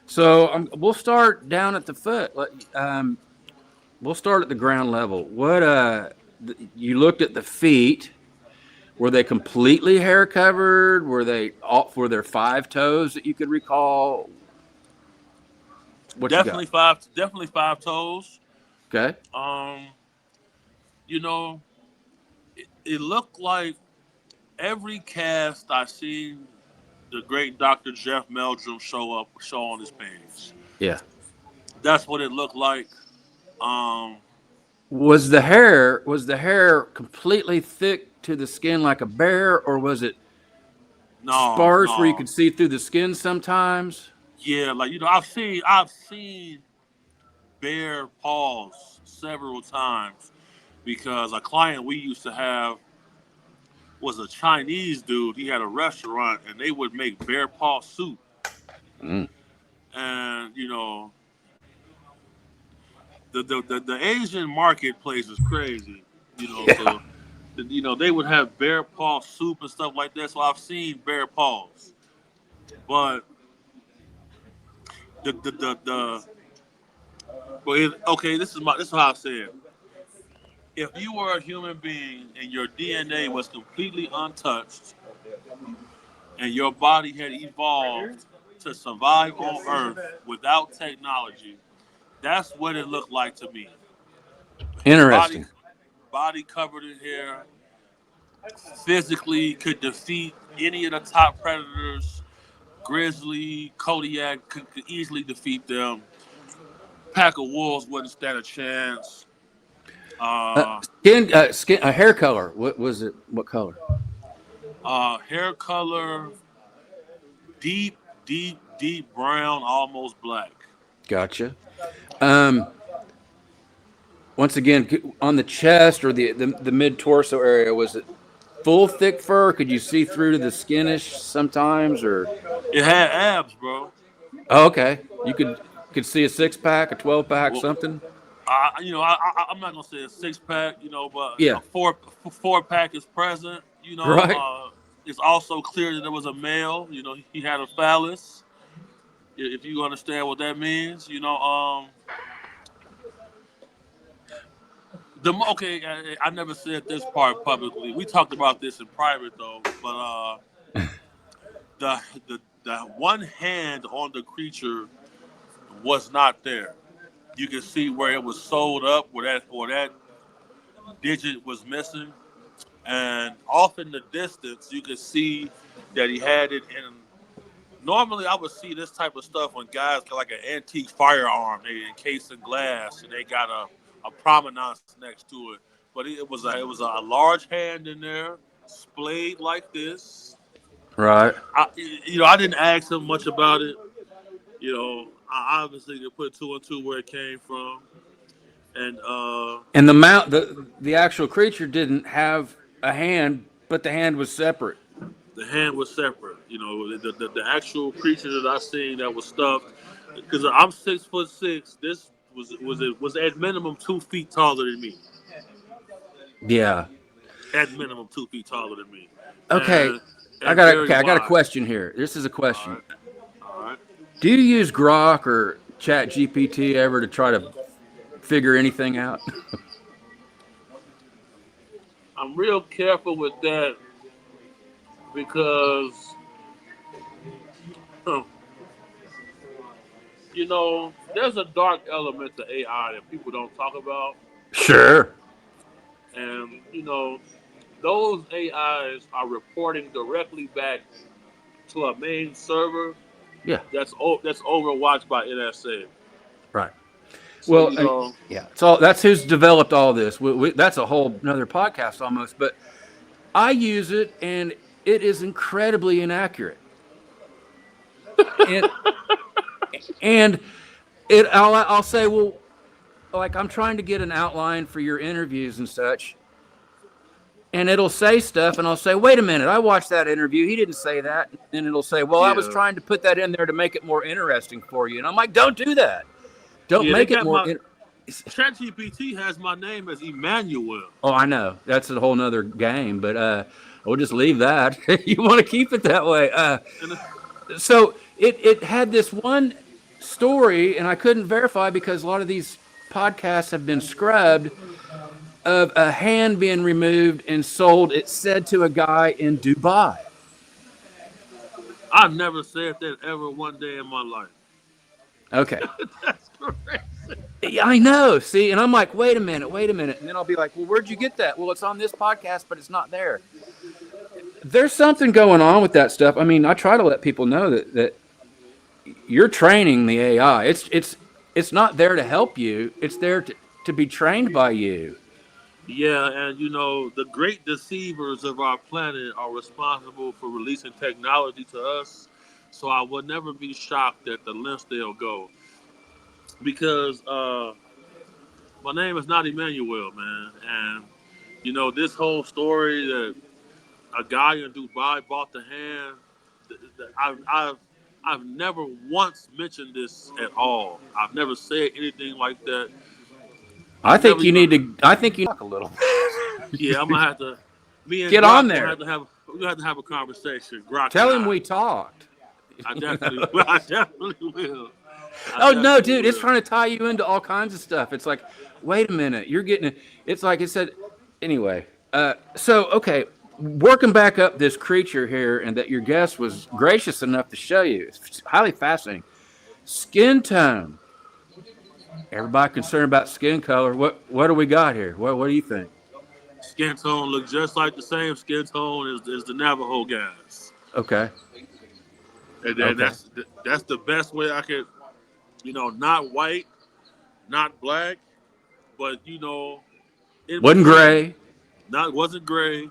So we'll start down at the foot. We'll start at the ground level. You looked at the feet. Were they completely hair covered? Were there five toes that you could recall? What you got? Definitely five toes. Okay. Um, you know, it looked like every cast I seen the great Dr. Jeff Meldrum show on his page. Yeah. That's what it looked like. Um, Was the hair completely thick to the skin like a bear, or was it no, sparse where you no, could see through the skin sometimes? yeah, like I've seen bear paws several times because a client we used to have was a Chinese dude. He had a restaurant and they would make bear paw soup. Mm. And the Asian marketplace is crazy. Yeah. So they would have bear paw soup and stuff like that. So I've seen bear paws, but the well, okay. This is how I say it. If you were a human being and your DNA was completely untouched and your body had evolved to survive on Earth without technology, that's what it looked like to me. Body Interesting. body covered in hair, physically could defeat any of the top predators. Grizzly, Kodiak could easily defeat them. Pack of wolves wouldn't stand a chance. Uh, Hair color. What was it? What color? Hair color, deep, deep brown, almost black. Gotcha. Um, Once again, on the chest or the mid torso area, was it full thick fur? Could you see through to the skinish sometimes, or It had abs, bro. oh, okay, you could see a 6 pack, a 12 pack, Well, something. I'm not gonna say a six pack, but Yeah, a four pack is present. right. It's also clear that there was a male. He had a phallus. If you understand what that means, okay. I never said this part publicly. We talked about this in private though, but the the one hand on the creature was not there. You can see where it was sewed up, where that digit was missing, and off in the distance, you could see that he had it in. Normally, I would see this type of stuff when guys got like an antique firearm, they encased in glass, and they got a provenance next to it. But it was a large hand in there, splayed like this. Right. I didn't ask him much about it. I obviously could put two and two where it came from, and And the actual creature didn't have a hand, but the hand was separate. the hand was separate. The actual creature that I seen that was stuffed, because I'm 6'6". This was at minimum 2 feet taller than me. Yeah. At minimum 2 feet taller than me, Okay. and I and got very okay. I got a wide. question here. This is a All question. right, all right. Do you use Grok or Chat GPT ever to try to figure anything out? I'm real careful with that because huh, there's a dark element to AI that people don't talk about, Sure. and those AIs are reporting directly back to a main server Yeah. that's overwatched by NSA. Right. So Well, yeah. That's who's developed all this. That's a whole another podcast almost. But I use it, and it is incredibly inaccurate. And and I'll say, well, like I'm trying to get an outline for your interviews and such, and it'll say stuff, and I'll say, wait a minute, I watched that interview. He didn't say that. And it'll say, well, I was yeah, trying to put that in there to make it more interesting for you. And I'm like, don't do that. Don't yeah, they make it got more. my ChatGPT has my name as Emmanuel. Oh, I know. That's a whole nother game, but we'll just leave that. You want to keep it that way. And So it had this one story, and I couldn't verify because a lot of these podcasts have been scrubbed. of a hand being removed and sold, it's said, to a guy in Dubai. I never said that ever one day in my life. Okay. That's crazy. Yeah, I know. See, and I'm like, wait a minute, wait a minute. And then I'll be like, well, where'd you get that? Well, it's on this podcast, but it's not there. There's something going on with that stuff. I mean, I try to let people know that you're training the AI. It's not there to help you. It's there to be trained by you. Yeah, and the great deceivers of our planet are responsible for releasing technology to us. So I would never be shocked at the lengths they'll go. Because my name is not Emmanuel, man. And, this whole story that a guy in Dubai bought the hand, I've never once mentioned this at all. I've never said anything like that. I I've think never you need even to. I think you talk a little. Yeah, I'm gonna have to. Me and Get on Grok gonna there. have to have. We're gonna have to have a conversation. Grok Tell and him I. we talked. I definitely. I definitely will. I Oh no, definitely dude, it's will. trying to tie you into all kinds of stuff. It's like, wait a minute, you're getting it. It's like it said. Anyway, so okay, working back up this creature here, and that your guest was gracious enough to show you. It's highly fascinating. Skin tone. Everybody concerned about skin color. What do we got here? What do you think? Skin tone look just like the same skin tone as the Navajo guys, Okay. and Okay. that's the best way I could. Not white, not black, but in Wasn't between. gray. Not wasn't gray.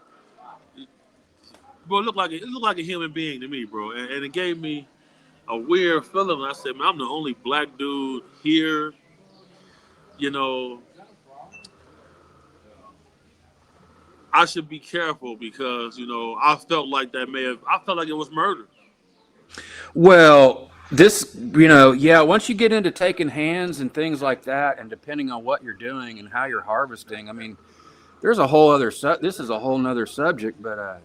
Bro, it looked like a human being to me, bro, and it gave me a weird feeling. I said, man, I'm the only black dude here. You know, I should be careful because I felt like I felt like it was murder. Well, this, yeah, once you get into taking hands and things like that, and depending on what you're doing and how you're harvesting, I mean, there's a whole other, this is a whole nother subject, but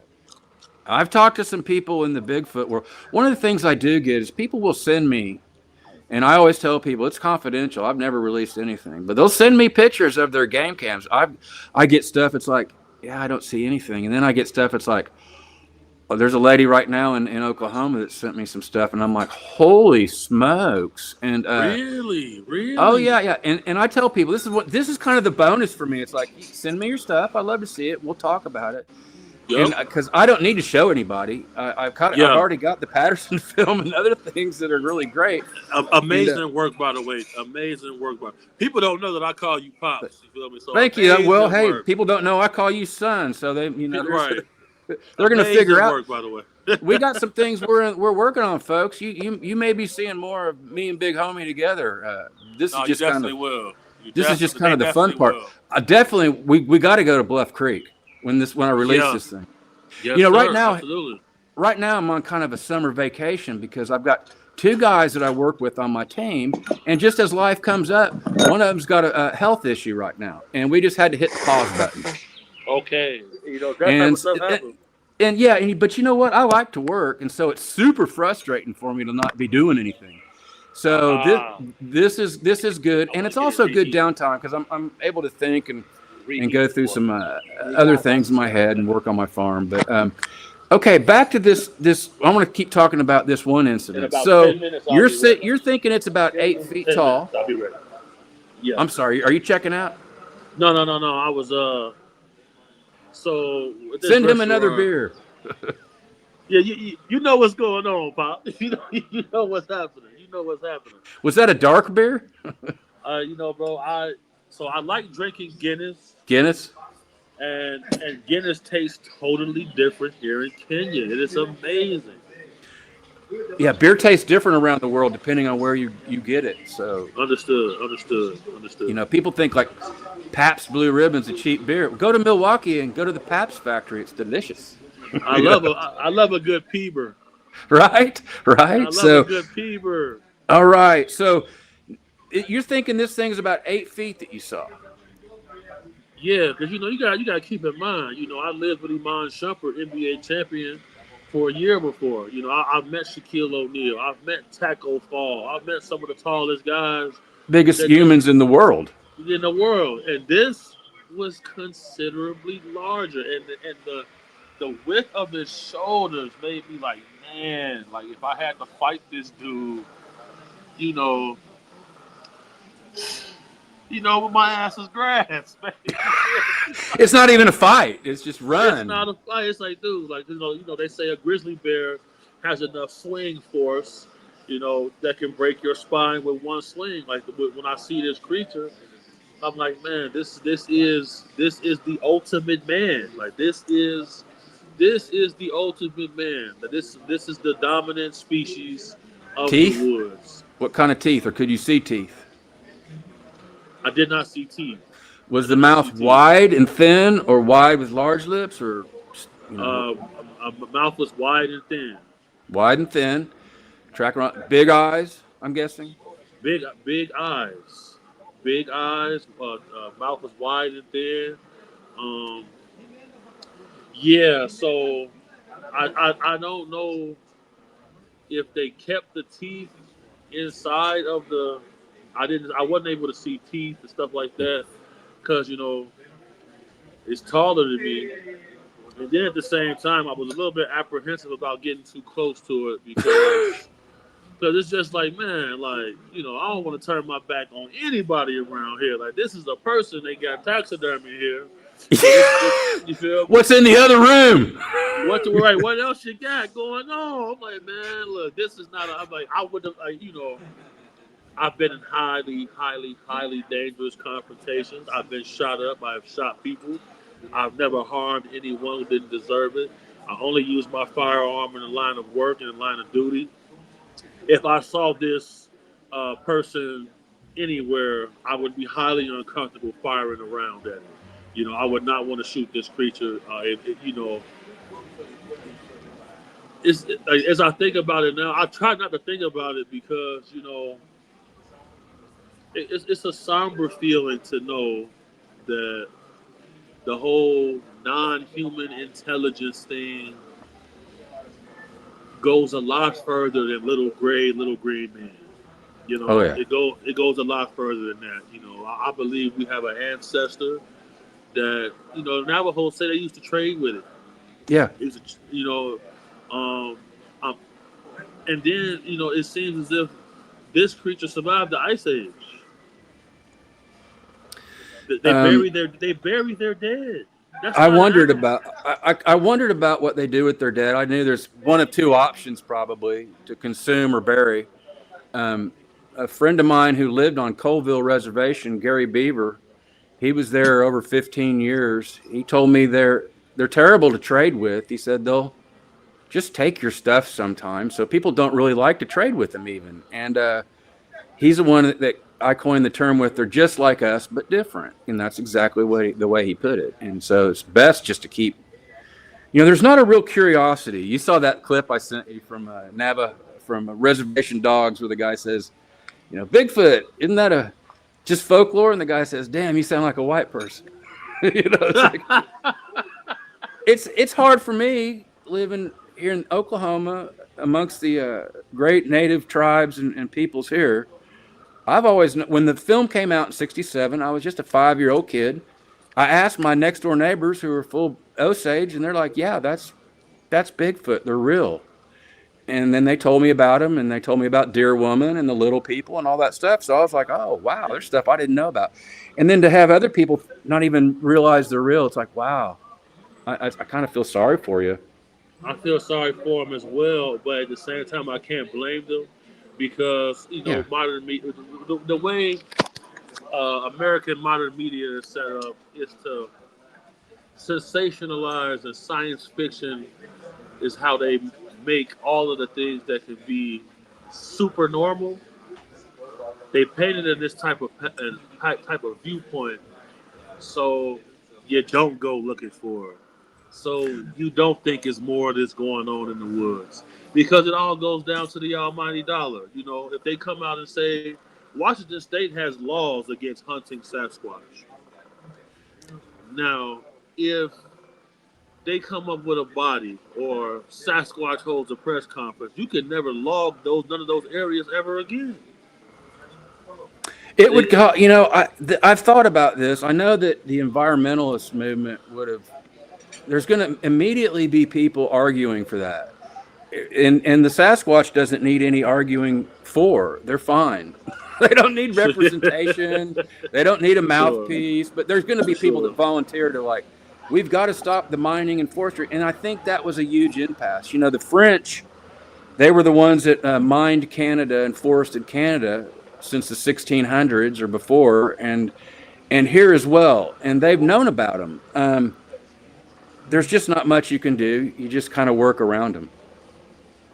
I've talked to some people in the Bigfoot world. One of the things I do get is people will send me, and I always tell people it's confidential. I've never released anything, but they'll send me pictures of their game cams. I get stuff. It's like, yeah, I don't see anything, and then I get stuff. It's like, oh, there's a lady right now in Oklahoma that sent me some stuff, and I'm like, holy smokes! And Really, oh really. yeah, yeah. And I tell people this is kind of the bonus for me. It's like, send me your stuff. I love to see it. We'll talk about it. And Yep. because I don't need to show anybody, I've Yeah. already got the Patterson film and other things that are really great. And Amazing work, by the way. Amazing work, by people don't know that I call you but pops. You feel me? So thank you. Well, amazing hey, work. people don't know I call you son, so there's Right. they're gonna figure Amazing out. work, by the way. We got some things we're working on, folks. You may be seeing more of me and Big Homie together. This is No, you just kind definitely of will. this is just kind They of the fun definitely part. will. I definitely we got to go to Bluff Creek when I release Yeah. this thing. Yes, Right sir. now Absolutely. I'm on kind of a summer vacation because I've got two guys that I work with on my team, and just as life comes up, one of them's got a health issue right now, and we just had to hit the pause button. Okay. That type And of stuff happens. and yeah, but you know what? I like to work, and so it's super frustrating for me to not be doing anything. So Ah. this is good, I and want it's to get it also good reheated. downtime because I'm able to think and go Reheated through for some me. other things in my head and work on my farm. But okay, back to this. I want to keep talking about this one In incident. about So 10 minutes, I'll be ready. you're thinking it's about 8 feet 10 minutes, tall. I'll be ready. Yes. I'm sorry. Are you checking out? No, no, no, no. I was So with this Send him another restaurant, beer. yeah, you know what's going on, Pop. You know what's happening. You know what's happening. Was that a dark beer? Bro. I like drinking Guinness, Guinness. and Guinness tastes totally different here in Kenya. It is amazing. Yeah, beer tastes different around the world depending on where you get it. So Understood. Understood. Understood. people think like Pabst Blue Ribbon's a cheap beer. Go to Milwaukee and go to the Pabst factory. It's delicious. I love a good peeber. Right? I Right? love a So, good peeber. all right. So, you're thinking this thing's about 8 feet that you saw. Yeah, because you got to keep in mind. I lived with Iman Shumpert, NBA champion, for a year before. I've met Shaquille O'Neal. I've met Taco Fall. I've met some of the tallest guys Biggest that just humans in the world. in the world. And this was considerably larger, and the width of his shoulders made me like, man, like if I had to fight this dude, you know, my ass is grass, man. It's not even a fight. It's just It's run. not a fight. It's like, dude, like they say a grizzly bear has enough swing force, that can break your spine with one swing. Like when I see this creature, I'm like, man, this is the ultimate man. Like this is the ultimate man. This is the dominant species of the Teeth? woods. What kind of teeth, or could you see teeth? I did not see teeth. I Was the did not see mouth teeth. wide and thin, or wide with large lips, or Uh, my mouth was wide and thin. wide and thin? Track around, big eyes. I'm guessing. Big eyes, big eyes. Mouth was wide and thin. Um, yeah. So I don't know if they kept the teeth inside of the. I wasn't able to see teeth and stuff like that because it's taller than me. And then at the same time, I was a little bit apprehensive about getting too close to it because it's just like, man, like, I don't want to turn my back on anybody around here. Like, this is a person, they got taxidermy here. So this you feel me? What's in the other room? What else you got going on? I'm like, man, look, this is not. I'm like, I would have, like, I've been in highly, highly, highly dangerous confrontations. I've been shot up. I've shot people. I've never harmed anyone who didn't deserve it. I only use my firearm in the line of work and in the line of duty. If I saw this person anywhere, I would be highly uncomfortable firing around at it. I would not want to shoot this creature. As I think about it now, I try not to think about it because it's a somber feeling to know that the whole non-human intelligence thing goes a lot further than little green man. Oh yeah, It goes a lot further than that. I believe we have an ancestor that Navajo say they used to trade with it. yeah. It used to, um, um, and then it seems as if this creature survived the ice age. They Um, bury their dead. That's I not an wondered animal. about I wondered about what they do with their dead. I knew there's one of two options probably to consume or bury. Um, a friend of mine who lived on Colville Reservation, Gary Beaver, he was there over 15 years. He told me they're terrible to trade with. He said they'll just take your stuff sometimes, so people don't really like to trade with them even. And he's the one that I coined the term with. They're just like us, but different, and that's exactly the way he put it. And so it's best just to keep. There's not a real curiosity. You saw that clip I sent you from Reservation Dogs, where the guy says, Bigfoot, isn't that a just folklore? And the guy says, damn, you sound like a white person. It's like it's hard for me living here in Oklahoma amongst the great native tribes and peoples here. I've always, when the film came out in '67, I was just a 5-year old kid. I asked my next door neighbors who were full Osage, and they're like, "Yeah, that's Bigfoot. They're real." And then they told me about him, and they told me about Deer Woman and the Little People and all that stuff. So I was like, "Oh, wow, there's stuff I didn't know about." And then to have other people not even realize they're real, it's like, wow, I kind of feel sorry for you. I feel sorry for them as well, but at the same time, I can't blame them because Yeah. modern media, the way American modern media is set up is to sensationalize, and science fiction is how they make all of the things that can be super normal. They paint it in this type of viewpoint, so you don't go looking for it. So you don't think it's more that's going on in the woods because it all goes down to the almighty dollar. If they come out and say Washington State has laws against hunting Sasquatch, now if they come up with a body or Sasquatch holds a press conference, you can never log none of those areas ever again. It would go, I've thought about this. I know that the environmentalist movement would have, there's going to immediately be people arguing for that. And the Sasquatch doesn't need any arguing for. They're fine. They don't need representation. They don't need a Sure, mouthpiece. But there's going to be people that sure. volunteer to like, we've got to stop the mining and forestry. And I think that was a huge impasse. The French, they were the ones that mined Canada and forested Canada since the 1600s or before, and here as well. And they've known about them. There's just not much you can do. You just kind of work around them.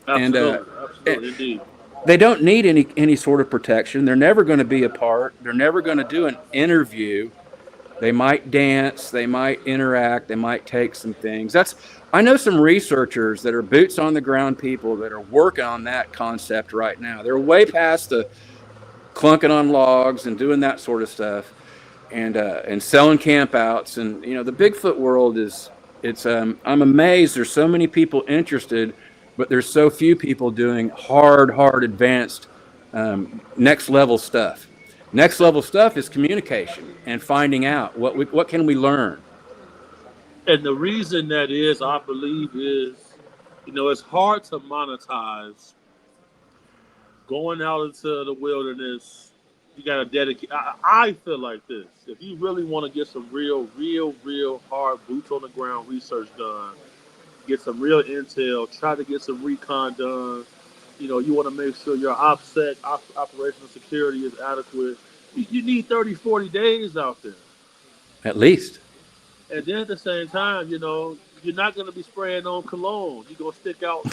And Absolutely, absolutely, indeed. they don't need any sort of protection. They're never going to be apart. They're never going to do an interview. They might dance. They might interact. They might take some things. I know some researchers that are boots on the ground people that are working on that concept right now. They're way past the clunking on logs and doing that sort of stuff, and selling campouts. And the Bigfoot world I'm amazed. There's so many people interested, but there's so few people doing hard advanced next level stuff. Next level stuff is communication and finding out what can we learn. And the reason that is, I believe, is it's hard to monetize going out into the wilderness. You got to dedicate. I feel like this. If you really want to get some real hard boots on the ground research done, get some real intel, try to get some recon done. You want to make sure your operational security is adequate. You need 30, 40 days out there. At least. And then at the same time, you're not going to be spraying on cologne. You're going to stick out.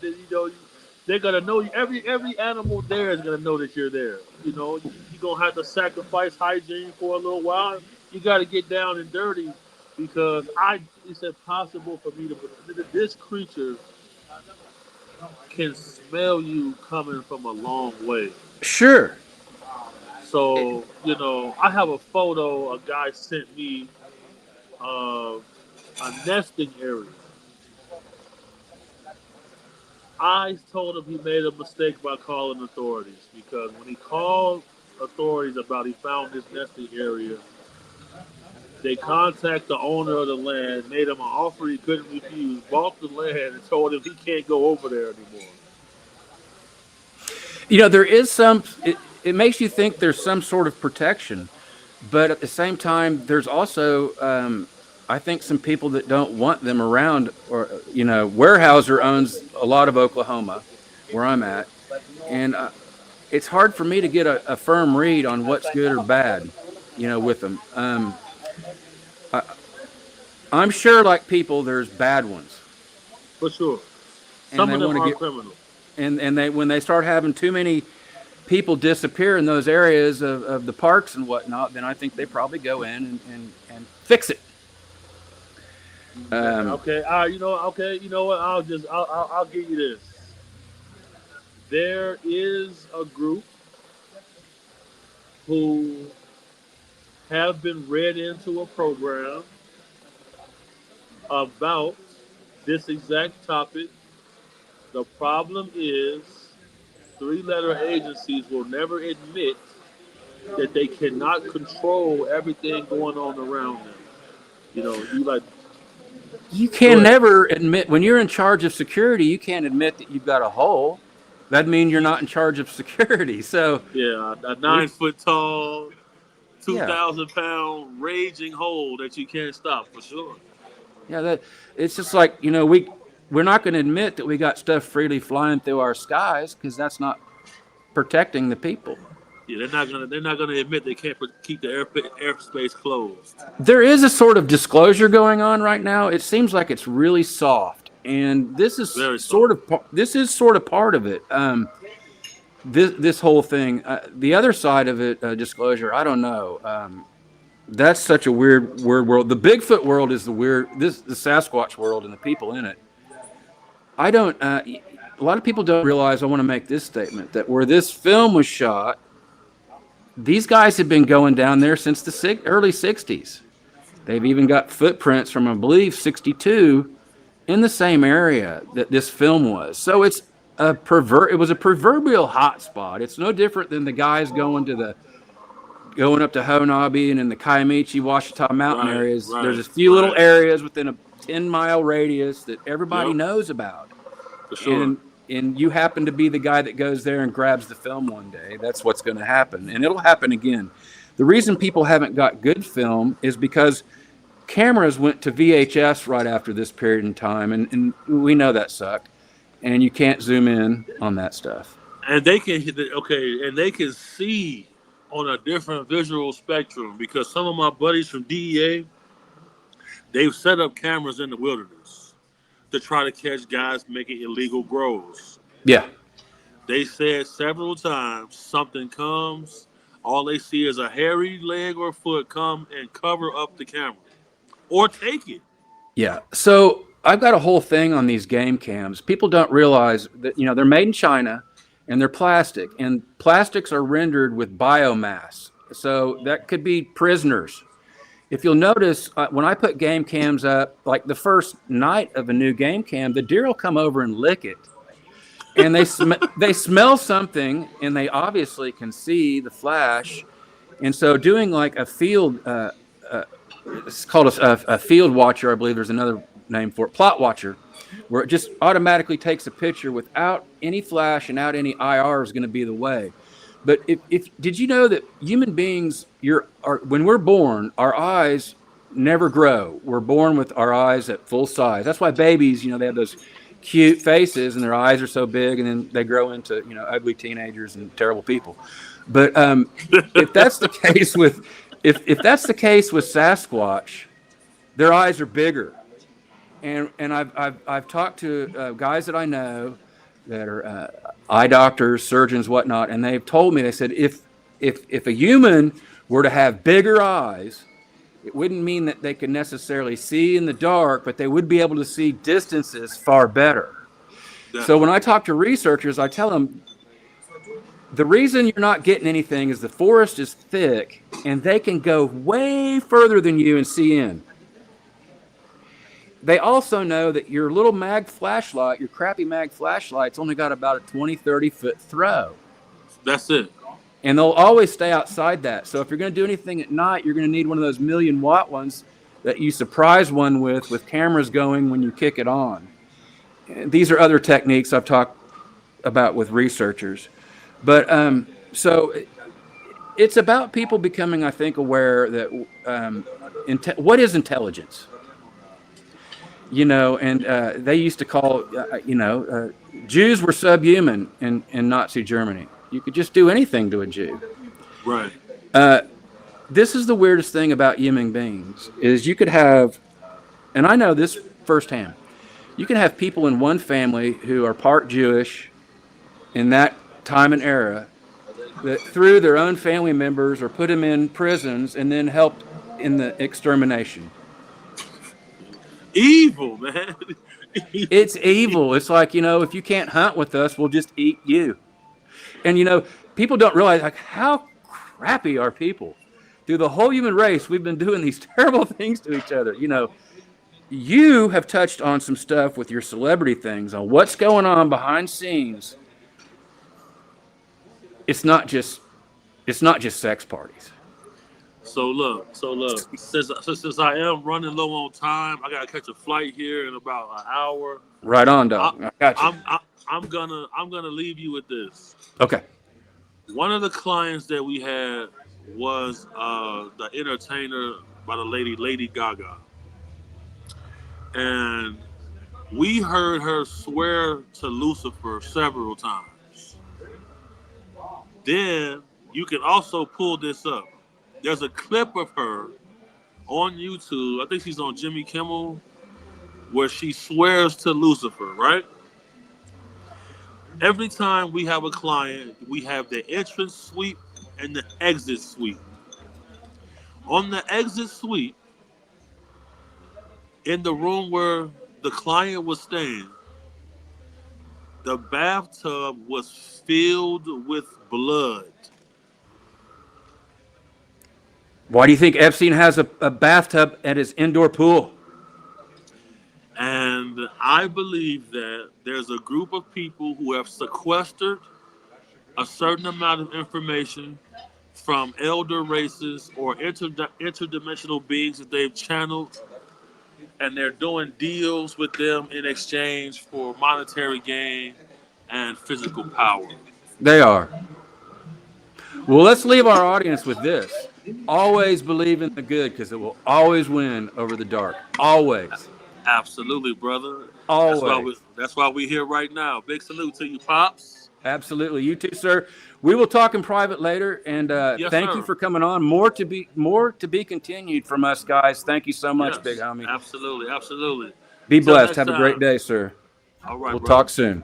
They're going to know you. Every animal there is going to know that you're there. You're going to have to sacrifice hygiene for a little while. You got to get down and dirty because it's impossible for me to. This creature can smell you coming from a long way. Sure. So, I have a photo a guy sent me of a nesting area. I told him he made a mistake by calling authorities because when he called authorities about he found this nesting area, they contacted the owner of the land, made him an offer he couldn't refuse, bought the land, and told him he can't go over there anymore. There is it makes you think there's some sort of protection, but at the same time, there's also, I think, some people that don't want them around. Or Weyerhaeuser owns a lot of Oklahoma, where I'm at, and it's hard for me to get a firm read on what's good or bad, with them. I'm sure, like people, there's bad ones. For sure. And Some they of them want to are get, criminals. and when they start having too many people disappear in those areas of the parks and whatnot, then I think they probably go in and fix it. Okay. Okay. You know what? I'll give you this. There is a group who have been read into a program about this exact topic. The problem is three-letter agencies will never admit that they cannot control everything going on around them. You like. You Go can ahead. never admit when you're in charge of security. You can't admit that you've got a hole. That means you're not in charge of security. So Yeah, a we, 9 foot tall, two yeah, thousand pound raging hole that you can't stop for sure. yeah. That it's just like we're not going to admit that we got stuff freely flying through our skies because that's not protecting the people. Yeah, they're not gonna admit they can't keep the airspace closed. There is a sort of disclosure going on right now. It seems like it's really soft, and Very soft. this is sort of part of it. This whole thing, the other side of it, disclosure. I don't know. That's such a weird world. The Bigfoot world is the Sasquatch world and the people in it. I don't. A lot of people don't realize. I want to make this statement that where this film was shot, these guys have been going down there since the early '60s. They've even got footprints from, I believe, '62 in the same area that this film was. So it's it was a proverbial hotspot. It's no different than the guys going to going up to Honabi and in the Kiamichi, Washita mountain Right, areas, there's right, a few little right. areas within a 10-mile radius that everybody Yep, knows about. for sure. And you happen to be the guy that goes there and grabs the film one day. That's what's going to happen. And it'll happen again. The reason people haven't got good film is because cameras went to VHS right after this period in time. And we know that sucked. And you can't zoom in on that stuff. And they can and they can see on a different visual spectrum because some of my buddies from DEA, they've set up cameras in the wilderness to try to catch guys making illegal grows. Yeah. They said several times something comes, all they see is a hairy leg or foot come and cover up the camera or take it. Yeah. So I've got a whole thing on these game cams. People don't realize that, they're made in China and they're plastic, and plastics are rendered with biomass. So that could be prisoners. If you'll notice, when I put game cams up, like the first night of a new game cam, the deer will come over and lick it. And they smell something, and they obviously can see the flash. And so doing like a field, it's called a field watcher, I believe there's another name for it, plot watcher, where it just automatically takes a picture without any flash and out any IR is going to be the way. But if did you know that human beings, when we're born, our eyes never grow. We're born with our eyes at full size. That's why babies, they have those cute faces and their eyes are so big, and then they grow into ugly teenagers and terrible people. But if that's the case with if that's the case with Sasquatch, their eyes are bigger. And I've talked to guys that I know that are eye doctors, surgeons, whatnot, and they've told me, they said if a human were to have bigger eyes, it wouldn't mean that they could necessarily see in the dark, but they would be able to see distances far better. So when I talk to researchers, I tell them the reason you're not getting anything is the forest is thick and they can go way further than you and see in. They also know that your little mag flashlight, your crappy mag flashlight's only got about a 20, 30-foot throw. That's it. And they'll always stay outside that. So if you're going to do anything at night, you're going to need one of those 1,000,000-watt ones that you surprise one with cameras going when you kick it on. And these are other techniques I've talked about with researchers. But so it's about people becoming, I think, aware that what is intelligence? And they used to call, Jews were subhuman in Nazi Germany. You could just do anything to a Jew. Right. This is the weirdest thing about human beings, is you could have, and I know this firsthand, you can have people in one family who are part Jewish in that time and era that through their own family members or put them in prisons and then helped in the extermination. Evil, man. It's evil. It's like, if you can't hunt with us, we'll just eat you. And, people don't realize, like, how crappy are people. Through the whole human race, we've been doing these terrible things to each other. You have touched on some stuff with your celebrity things, on what's going on behind scenes. It's not just sex parties. So look. Since I am running low on time, I gotta catch a flight here in about an hour. Right on, dog. I got you. I'm gonna leave you with this. Okay. One of the clients that we had was the entertainer by the Lady Gaga, and we heard her swear to Lucifer several times. Then you can also pull this up. There's a clip of her on YouTube. I think she's on Jimmy Kimmel, where she swears to Lucifer, right? Every time we have a client, we have the entrance suite and the exit suite. On the exit suite, in the room where the client was staying, the bathtub was filled with blood. Why do you think Epstein has a bathtub at his indoor pool? And I believe that there's a group of people who have sequestered a certain amount of information from elder races or interdimensional beings that they've channeled, and they're doing deals with them in exchange for monetary gain and physical power. They are. Well, let's leave our audience with this. Always believe in the good because it will always win over the dark. Always. Absolutely, brother. Always. That's why we here right now. Big salute to you, pops. Absolutely. You too, sir. We will talk in private later. And Yes, thank you sir. for coming on. More to be continued from us, guys. Thank you so much, big Yes, homie. absolutely, absolutely. Be Till blessed. next Have a great time. day, sir. All right, We'll brother. talk soon.